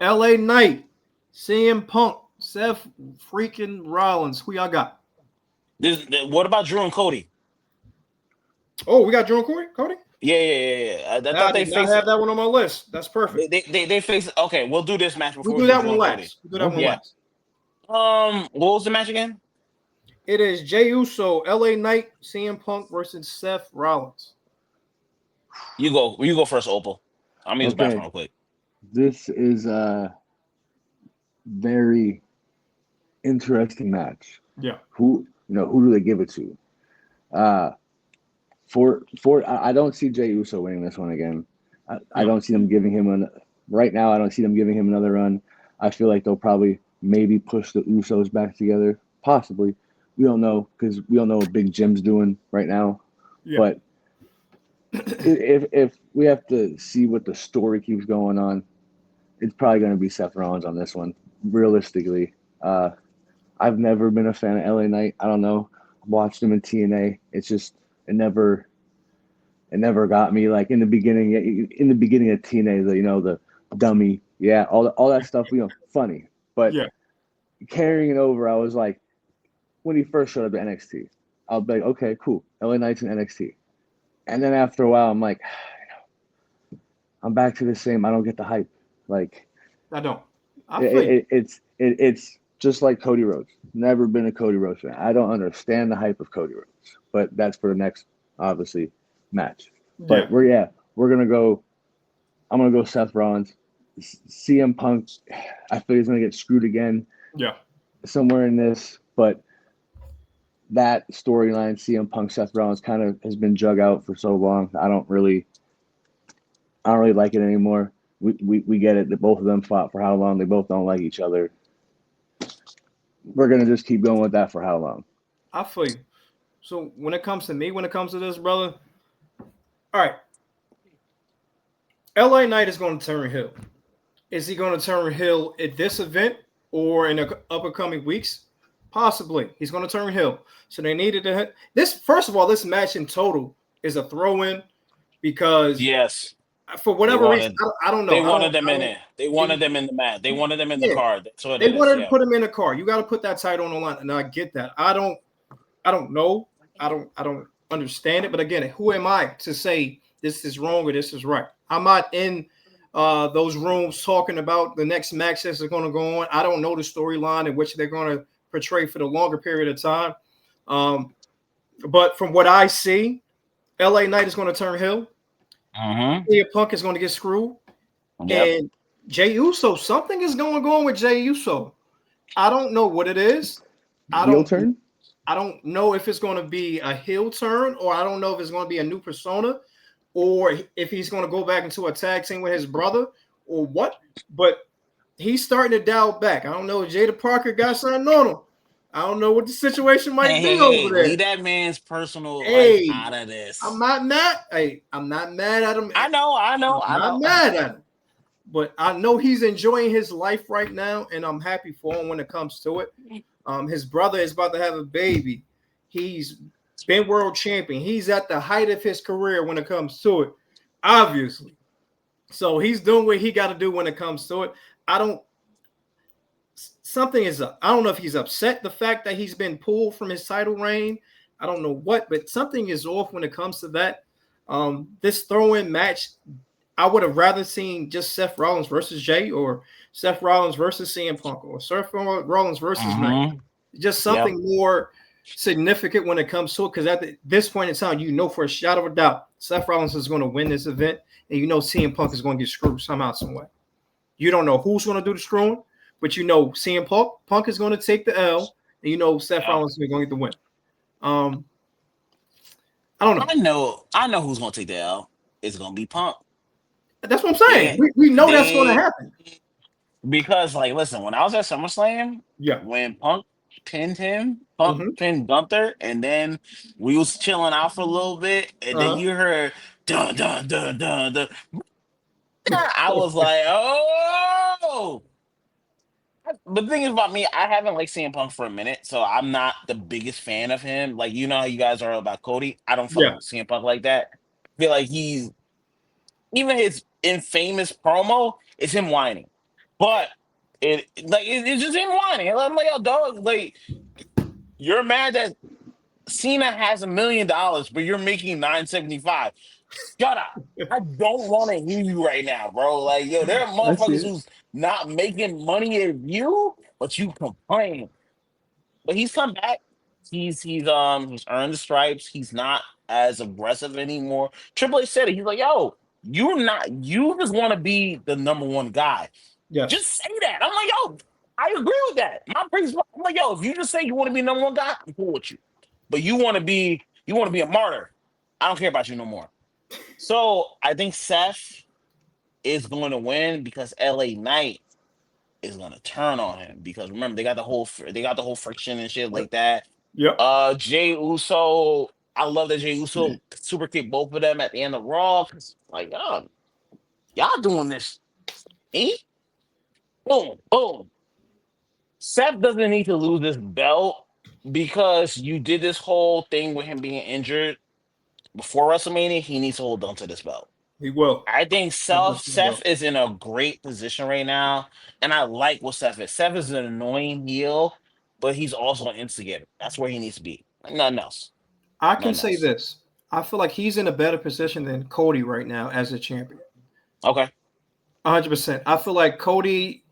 LA Knight, CM Punk, Seth freaking Rollins. Who y'all got?
What about Drew and Cody?
Oh, we got Drew and Cody?
Yeah. I
Nah,
thought
I
they
did not
faced.
have that one on my list. That's perfect.
They face. Okay, we'll do this match
We
before we
do
do
that
Drew
one
and Cody.
last. We do that one
Yeah.
last.
What was the match again?
It is Jey Uso, LA Knight, CM Punk versus Seth Rollins.
You go. You go first, Opal. I'm use the bathroom real quick.
this is a very interesting match.
Yeah.
Who do they give it to? I don't see Jey Uso winning this one again. I don't see them giving him right now. I don't see them giving him another run. I feel like they'll probably maybe push the Usos back together, possibly. We don't know because we don't know what Big Jim's doing right now.
Yeah.
But if we have to see what the story keeps going on, it's probably going to be Seth Rollins on this one. Realistically, I've never been a fan of LA Knight. I don't know. I watched him in TNA. It's just it never got me. Like in the beginning of TNA, the dummy, all that stuff, funny. But
Yeah.
carrying it over, I was like, when he first showed up at NXT, I'll be like, okay, cool, LA Knight's in NXT, and then after a while, I'm like, I'm back to the same. I don't get the hype. Like,
I don't.
it's just like Cody Rhodes. Never been a Cody Rhodes fan. I don't understand the hype of Cody Rhodes, but that's for the next, obviously, match. But we're gonna go. I'm gonna go Seth Rollins. CM Punk, I feel he's gonna get screwed again.
Yeah.
Somewhere in this, but that storyline, CM Punk, Seth Rollins, kind of has been jug out for so long. I don't really like it anymore. We get it that both of them fought for how long. They both don't like each other. We're gonna just keep going with that for how long?
I feel you. So when it comes to me, when it comes to this, brother, all right. LA Knight is going to turn heel. Is he going to turn heel at this event or in the upcoming weeks? Possibly. He's going to turn heel. So they needed to this. First of all, this match in total is a throw-in because for whatever reason, I don't know.
They wanted them in it. They wanted them in the match. They wanted them in the card. That's what
they wanted
to
put him in the card. You got to put that title on the line, and I get that. I don't know. I don't understand it. But again, who am I to say this is wrong or this is right? I'm not in those rooms talking about the next match that's going to go on. I don't know the storyline in which they're going to portray for the longer period of time. But from what I see, LA Knight is going to turn heel. Punk is going to get screwed. Yep. And Jey Uso, something is going on with Jey Uso. I don't know what it is. I don't know if it's going to be a heel turn, or I don't know if it's going to be a new persona, or if he's going to go back into a tag team with his brother, or what. But he's starting to dial back. I don't know if Jada Parker got something on him. I don't know what the situation might be over there.
Leave that man's personal life out of this.
I'm not mad. I'm not mad at him.
I know.
I'm not mad at him. But I know he's enjoying his life right now, and I'm happy for him when it comes to it. His brother is about to have a baby. He's been world champion. He's at the height of his career when it comes to it, obviously. So he's doing what he got to do when it comes to it. Something is up. I don't know if he's upset the fact that he's been pulled from his title reign. I don't know what, but something is off when it comes to that. This throw-in match, I would have rather seen just Seth Rollins versus Jey, or Seth Rollins versus CM Punk, or Seth Rollins versus Knight. Just something more significant when it comes to it, because at this point in time, for a shot of a doubt, Seth Rollins is going to win this event, and CM Punk is going to get screwed somehow, some way. You don't know who's going to do the screwing, but CM Punk is going to take the L, and Seth Rollins is going to get the win. I don't know.
I know who's going to take the L. It's going to be Punk.
That's what I'm saying. We know that's going to happen.
Because, listen, when I was at SummerSlam, when Punk pinned him, pinned Gunther, and then we was chilling out for a little bit, and then you heard dun dun dun dun dun. I was like, oh, But the thing is about me, I haven't liked CM Punk for a minute, so I'm not the biggest fan of him. Like you know how you guys are about Cody. I don't fuck
Yeah.
with CM Punk like that. I feel like he's even his infamous promo is him whining, but it's just him whining. And I'm like, yo, dog, like you're mad that Cena has $1 million, but you're making 975. Shut up. I don't want to hear you right now, bro. Like, yo, there are
I see
motherfuckers
it.
who's not making money as you, but you complain. But he's come back. He's earned the stripes. He's not as aggressive anymore. Triple H said it. He's like, yo, you're not. You just want to be the number one guy.
Yes.
Just say that. I'm like, yo, I agree with that. My principle. I'm like, yo, if you just say you want to be number one guy, I'm cool with you. But you want to be a martyr. I don't care about you no more. So I think Seth is going to win because LA Knight is going to turn on him because remember they got the whole friction and shit like that.
Yep.
Jay Uso, I love that Jay Uso super kicked both of them at the end of Raw. 'Cause, like, y'all doing this, eh? Boom, boom. Seth doesn't need to lose this belt because you did this whole thing with him being injured before WrestleMania. He needs to hold on to this belt.
He will.
I think
He
Seth,
definitely
Seth
will.
is in a great position right now, and I like what Seth is. Seth is an annoying heel, but he's also an instigator. That's where he needs to be. Nothing else.
I can
Nothing
say
else.
this. I feel like he's in a better position than Cody right now as a champion.
Okay.
100%. I feel like Cody,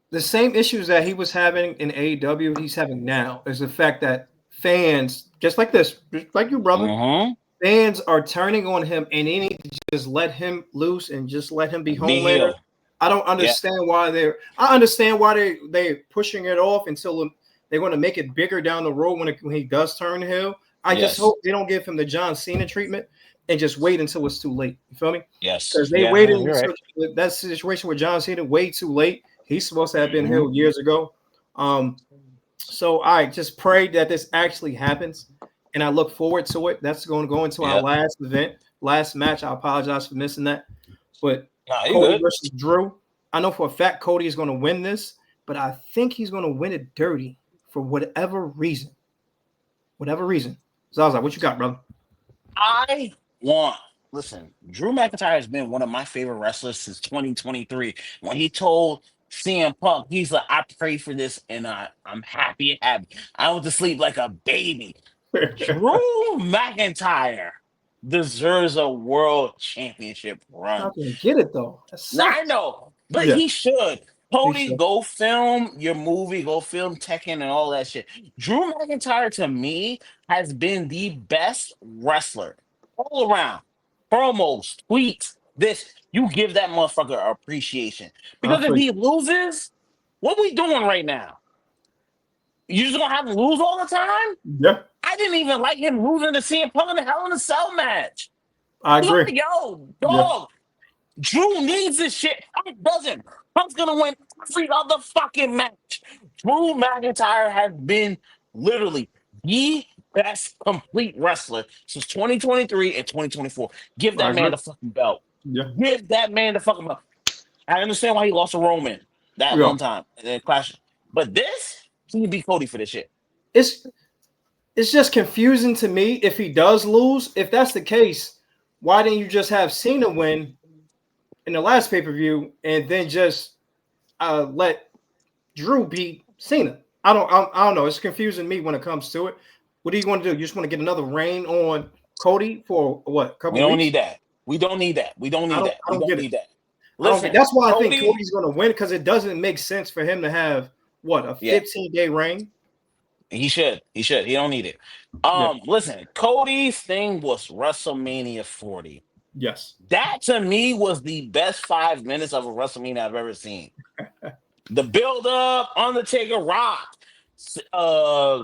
the same issues that he was having in AEW, he's having now is the fact that fans, just like this, just like you, brother,
Mm-hmm.
fans are turning on him and they need to just let him loose and just let him be
Be
Homelander.
heel.
I don't
Yeah.
understand why I understand why they're pushing it off until they're going to make it bigger down the road when he does turn heel. I just
Yes.
hope they don't give him the John Cena treatment and just wait until it's too late. You feel me?
Yes.
Because they
Yeah.
waited
You're right.
until that situation with John Cena way too late. He's supposed to have been
Mm-hmm.
healed years ago. So I just pray that this actually happens, and I look forward to it. That's going to go into our
Yep.
last event, last match. I apologize for missing that, but
Nah, you
Cody
good.
versus Drew. I know for a fact Cody is going to win this, but I think he's going to win it dirty for whatever reason. Whatever reason. Zaza, what you got, brother?
I want. Listen, Drew McIntyre has been one of my favorite wrestlers since 2023. When he told CM Punk, he's like, "I prayed for this, and I'm happy, happy. I went to sleep like a baby." Drew McIntyre deserves a world championship run.
Not going to get it though. That
Now I
sucks.
know, but
Yeah,
he should.
he
Cody,
should.
go film your movie, go film Tekken and all that shit. Drew McIntyre to me has been the best wrestler all around. Promos, tweets, this you give that motherfucker appreciation
I
because if
feel
he loses, what we doing right now? You just gonna have him lose all the time?
yeah,
I didn't even like him losing to CM Punk in the Hell in a Cell match.
I
I was
agree.
like, yo,
Yeah,
dog. Drew needs this shit. Punk doesn't. Punk's gonna win every other fucking match. Drew McIntyre has been literally the best complete wrestler since 2023 and 2024. Give
I
that man
agree.
the fucking belt.
Yeah,
Give that man the fucking belt. I understand why he lost to Roman that
yeah.
one time and then Clash. But this, he can beat Cody for this shit.
It's it's just confusing to me if he does lose. If that's the case, why didn't you just have Cena win in the last pay per view and then just let Drew beat Cena? I don't know. It's confusing me when it comes to it. What do you want to do? You just want to get another reign on Cody for what? A
We
couple
don't
weeks?
need that. We don't need that. We don't need that.
I
We
don't
don't
get it.
need that.
I don't get.
Listen,
That's why I think
Cody.
Cody's going to win because it doesn't make sense for him to have what a
Yeah,
15-day reign.
he should. He should. He don't need it.
Yeah.
Listen, Cody's thing was WrestleMania 40.
Yes.
That to me was the best 5 minutes of a WrestleMania I've ever seen. The build up, Undertaker, Rock, uh,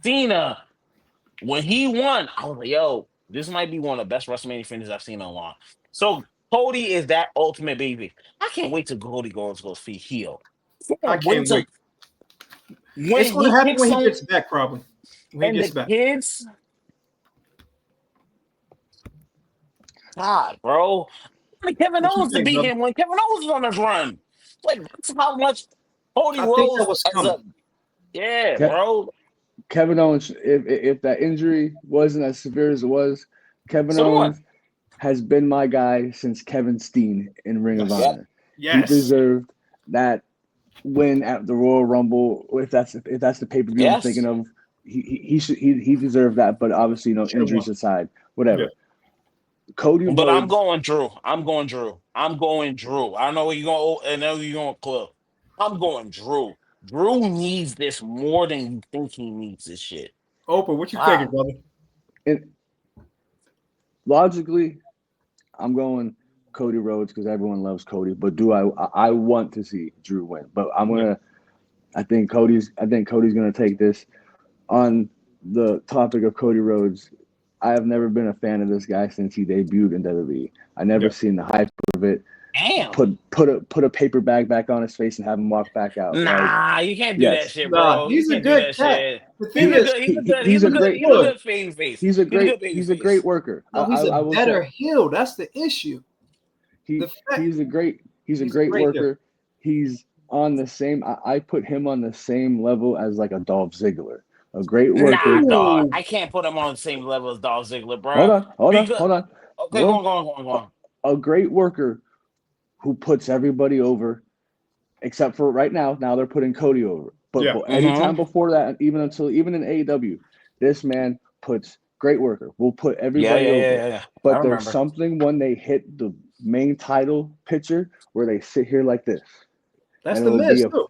Cena. When he won, I was like, yo, this might be one of the best WrestleMania finishes I've seen in a long. So Cody is that ultimate baby. I can't wait till Cody goes feet heel. I
I
can't wait
can't
till
wait. It's
when
going to
he
happen
kicks
when he
on
gets back, probably. When he
and
gets
the
back.
kids. God, bro. I mean, Kevin
What you
Owens to
think,
beat
brother?
him when Kevin Owens was on his run. Like that's how much. Cody
I think that
Rhodes
was
as a
coming.
bro.
Kevin Owens, if that injury wasn't as severe as it was, Kevin
So what?
Owens has been my guy since Kevin Steen in Ring of
Yes.
Honor.
Yes.
He deserved that win at the Royal Rumble. If that's the pay per view I'm thinking
Yes.
of, he deserved that. But obviously, injuries aside, whatever.
Yeah.
Cody
But I'm
Rhodes,
going Drew. I'm going Drew. I'm going Drew. I know you're going. I know you're going Cliff. I'm going Drew. Drew needs this more than you think he needs this shit.
Oprah, what you
Wow.
thinking, brother?
and logically, I'm going Cody Rhodes because everyone loves Cody. But I want to see Drew win? But I think Cody's gonna take this. On the topic of Cody Rhodes, I have never been a fan of this guy since he debuted in WWE. I never seen the hype of it.
Damn.
Put a paper bag back on his face and have him walk back out.
Nah, you can't do that shit, bro.
He's
You
a
can't do
good
that
cat.
shit.
The thing is,
He's a good baby face.
He's a great
baby
he's a
face.
great worker.
no, he's
I
a
will
better
say.
heel. That's the issue.
He's a great worker. He's on the same. I put him on the same level as like a Dolph Ziggler, a great worker.
Nah, dog.
Ooh.
I can't put him on the same level as Dolph Ziggler, bro.
Hold on.
Okay, go on.
A great worker who puts everybody over, except for right now. Now they're putting Cody over. But anytime before that, even in AEW, this man puts great worker. Will put everybody over.
Yeah.
But there's something when they hit the main title picture where they sit here like this.
That's the Miz too.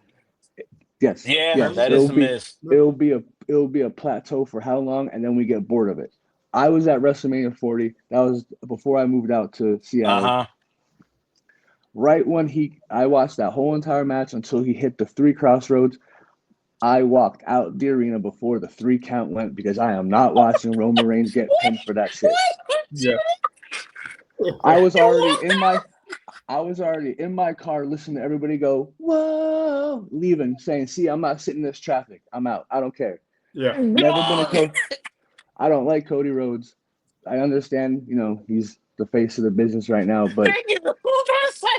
Yes.
Yeah, that is the Miz.
It'll be a plateau for how long, and then we get bored of it. I was at WrestleMania 40. That was before I moved out to Seattle. Right when I watched that whole entire match until he hit the 3 crossroads. I walked out the arena before the 3 count went because I am not watching Roman Reigns get pinned for that shit.
Yeah.
I was already in my car listening to everybody go, whoa, leaving, saying, see, I'm not sitting in this traffic. I'm out. I don't care.
Yeah.
Never been a coach. I don't like Cody Rhodes. I understand, he's the face of the business right now, but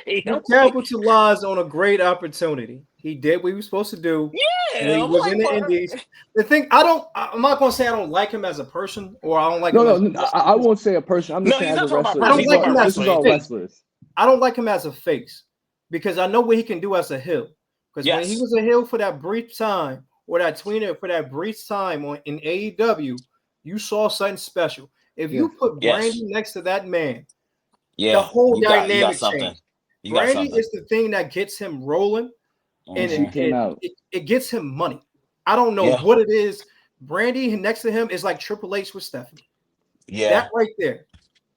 He capitalized on a great opportunity. He did what he was supposed to do.
Yeah,
he was in the Indies. The thing, I'm not gonna say I don't like him as a person, or I don't like him.
I won't say a person. I'm just saying as a wrestler.
I don't like him as
this is all wrestlers.
I don't like him as a face because I know what he can do as a heel. Because when he was a heel for that brief time, or that tweener for that brief time in AEW, you saw something special. If you put Brandy next to that man, the whole dynamic changed. Brandy is the thing that gets him rolling, and it gets him money. I don't know what it is. Brandy next to him is like Triple H with Stephanie. Yeah, that right there.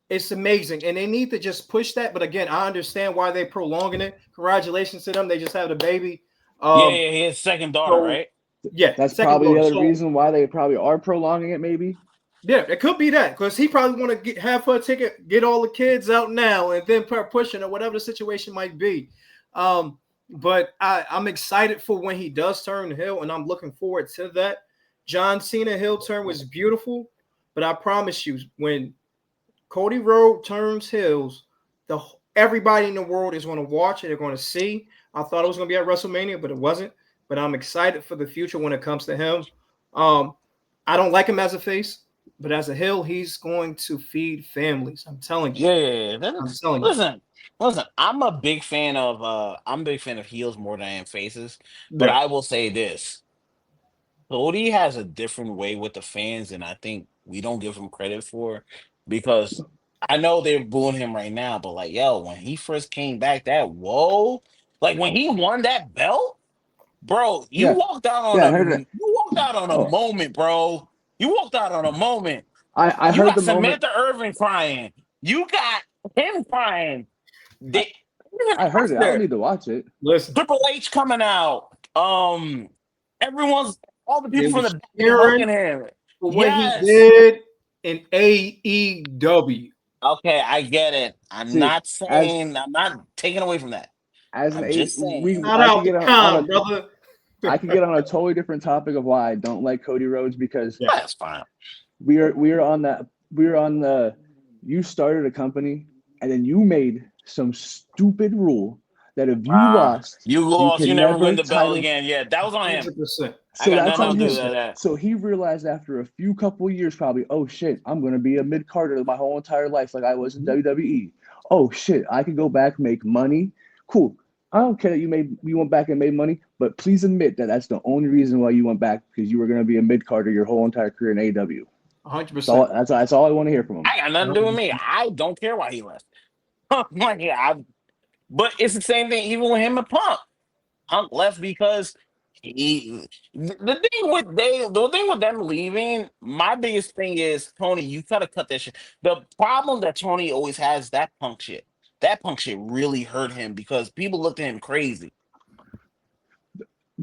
It's amazing, and they need to just push that. But again, I understand why they're prolonging it. Congratulations to them; they just had a baby.
He has second daughter, right?
Yeah,
that's probably the other reason why they probably are prolonging it. Maybe.
Yeah, it could be that because he probably want to have her ticket, get all the kids out now, and then start pushing or whatever the situation might be. But I'm excited for when he does turn heel, and I'm looking forward to that. John Cena heel turn was beautiful, but I promise you, when Cody Rhodes turns heels, everybody in the world is going to watch it. They're going to see. I thought it was going to be at WrestleMania, but it wasn't. But I'm excited for the future when it comes to him. I don't like him as a face. But as a heel, he's going to feed families. I'm telling you.
Yeah. I'm telling you. Listen. I'm a big fan of heels more than I am faces. But I will say this: Cody has a different way with the fans, and I think we don't give him credit for, because I know they're booing him right now. But when he first came back, when he won that belt, bro, you walked out on a moment, bro. You walked out on a moment.
I
you
heard
got
the
Samantha
moment.
Irvin crying. You got him crying.
I heard it. I don't need to watch it.
Listen,
Triple H coming out. All the people from the back hugging him
for what he did in AEW.
Okay, I get it. I'm not taking away from that.
As an
just saying.
I could get on a totally different topic of why I don't like Cody Rhodes because
that's fine.
We are on the you started a company and then you made some stupid rule that if you lost,
you
you
lost, you
can
never win
never
the belt
title.
again. Yeah, that was on him.
100%.
I
So
got
that's
nothing
on
to do
him.
with that.
So he realized after a few couple years, probably, oh shit, I'm gonna be a mid carder my whole entire life, like I was in WWE. Oh shit, I could go back, make money. Cool. I don't care that you went back and made money, but please admit that that's the only reason why you went back, because you were gonna be a mid carder your whole entire career in AEW.
100%.
That's all I want to hear from him.
I got nothing to do with me. I don't care why he left. Like, but it's the same thing even with him and Punk. Punk left because the thing with them leaving. My biggest thing is, Tony, you gotta cut that shit. The problem that Tony always has, that Punk shit. That Punk shit really hurt him because people looked at him crazy.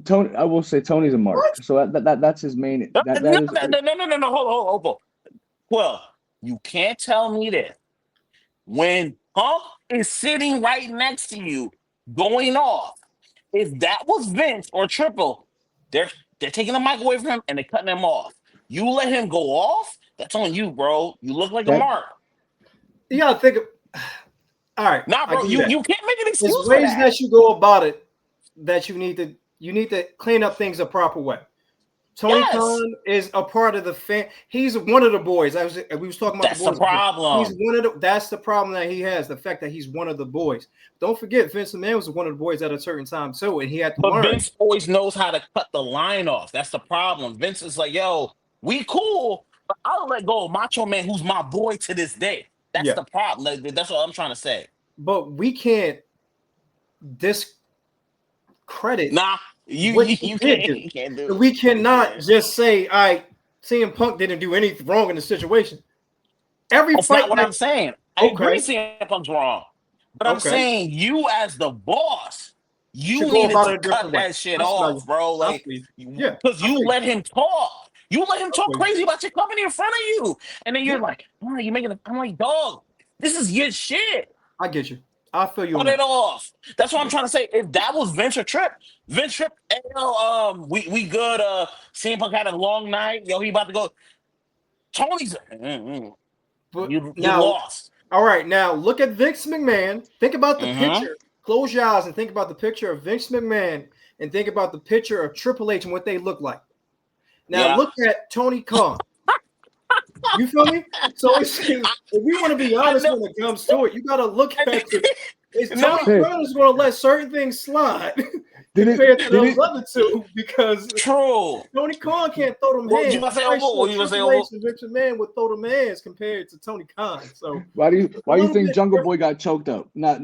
Tony, I will say Tony's a mark.
What?
So that's his main.
No,
That
no,
is
no. Hold on. Well, you can't tell me this. When Punk is sitting right next to you, going off, if that was Vince or Triple, they're taking the mic away from him and they're cutting him off. You let him go off, that's on you, bro. You look like a
that
mark.
You gotta think. All right,
Nah, bro, you can't make an excuse
There's
for
ways
that.
that you go about it that you need to clean up things a proper way. Tony Khan is a part of the fan. He's one of the boys. We was talking about
That's
the boys.
the problem.
He's one of the. That's the problem that he has. The fact that he's one of the boys. Don't forget, Vince McMahon was one of the boys at a certain time too, and he had to
But
learn.
Vince always knows how to cut the line off. That's the problem. Vince is like, yo, we cool, but I'll let go of Macho Man, who's my boy to this day. That's the problem. That's what I'm trying to say.
But we can't discredit.
Nah, you can't do.
We cannot just say, "All right, CM Punk didn't do anything wrong in the situation." Every
That's
fight.
not what I'm saying. I agree, CM Punk's wrong, but I'm saying you as the boss, you needed to cut that shit off, bro. Like, because you let him talk. You let him talk crazy about your company in front of you, and then you're like, "Oh, you making it?" I'm like, "Dog, this is your shit."
I get you. I feel you.
Cut it off. That's what I'm trying to say. If that was Vince Tripp, hey, yo, we good. CM Punk had a long night. Yo, he about to go. Tony's you lost.
All right, now look at Vince McMahon. Think about the picture. Close your eyes and think about the picture of Vince McMahon and think about the picture of Triple H and what they look like. Now look at Tony Khan. You feel me? So if we want to be honest when it comes to it, you got to look at it. Tony Khan is going to let certain things slide compared to those other two because Tony Khan can't throw them hands.
What you gonna say?
Vince McMahon would throw them hands compared to Tony Khan. So
why do you think Jungle Boy got choked up? Not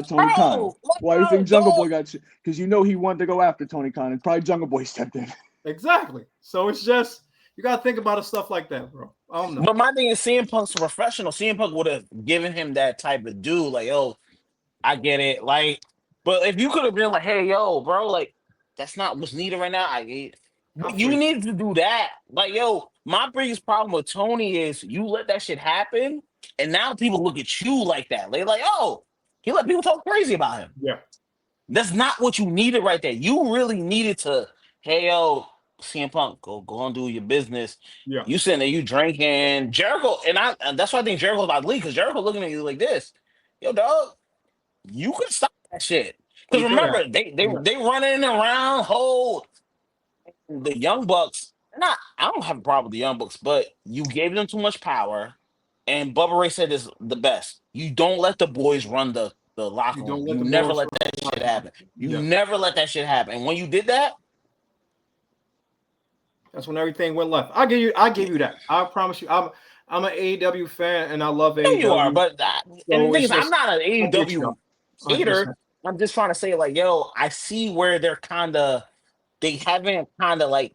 Tony Khan. Why do you think Jungle Boy got? Because he wanted to go after Tony Khan, and probably Jungle Boy stepped in.
Exactly. So it's just you got to think about stuff like that, bro. I don't know.
But my thing is, CM Punk's a professional. CM Punk would have given him that type of dude, like, yo, I get it. Like, but if you could have been like, hey, yo, bro, like, that's not what's needed right now. You need to do that. Like, yo, my biggest problem with Tony is you let that shit happen, and now people look at you like that. They're like, oh, he let people talk crazy about him.
Yeah.
That's not what you needed right there. You really needed to, hey, yo, CM Punk, go and do your business.
Yeah.
You sitting there, you drinking. Jericho, and that's why I think Jericho's about to leave, because Jericho looking at you like this. Yo, dog, you could stop that shit. Because remember, they running around the Young Bucks. I don't have a problem with the Young Bucks, but you gave them too much power. And Bubba Ray said is the best. You don't let the boys run the locker room. You never let that shit happen. You never let that shit happen. And when you did that,
that's when everything went left. I give you that. I promise you. I'm an AEW fan and I love AEW.
You are, but and the thing is, I'm not an AEW hater. I'm just trying to say, like, yo, I see where they haven't kind of like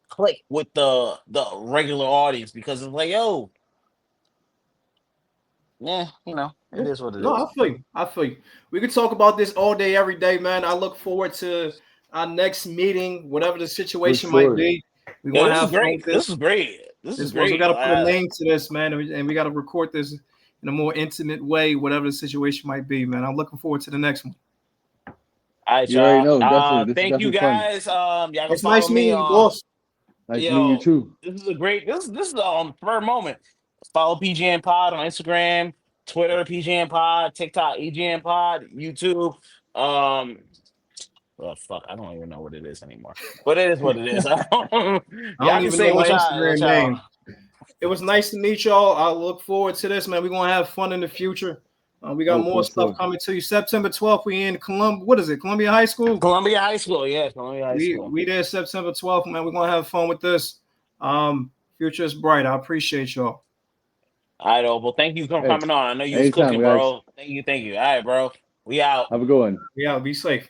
clicked with the regular audience, because it's like, yo, yeah, it is what it is.
No, I feel you. We could talk about this all day, every day, man. I look forward to our next meeting, whatever the situation might be. We want to have
great. This is great. This is great.
We got to put a name to this, man, and we got to record this in a more intimate way, whatever the situation might be, man. I'm looking forward to the next one.
All right, y'all. Thank you guys. Y'all can
it's nice meeting you, boss.
Nice meeting you too.
This is a great. This is third moment. Follow PGN Pod on Instagram, Twitter, PGN Pod, TikTok, EGN Pod, YouTube. Well, fuck, I don't even know what it is anymore. But it is what it is. Y'all
I don't
can
even
say
know
what
my
y'all.
Instagram name. It was nice to meet y'all. I look forward to this, man. We're gonna have fun in the future. We got more stuff coming to you. September 12th, we in Columbia. What is it? Columbia High School?
Columbia High School, yeah, Columbia High School.
We there September 12th, man. We're gonna have fun with this. Future is bright. I appreciate y'all.
All right, Oppel. Thank you for coming on. I know you was
Anytime,
cooking,
guys.
bro. Thank you. All right, bro. We out.
Have a good one.
Yeah, be safe.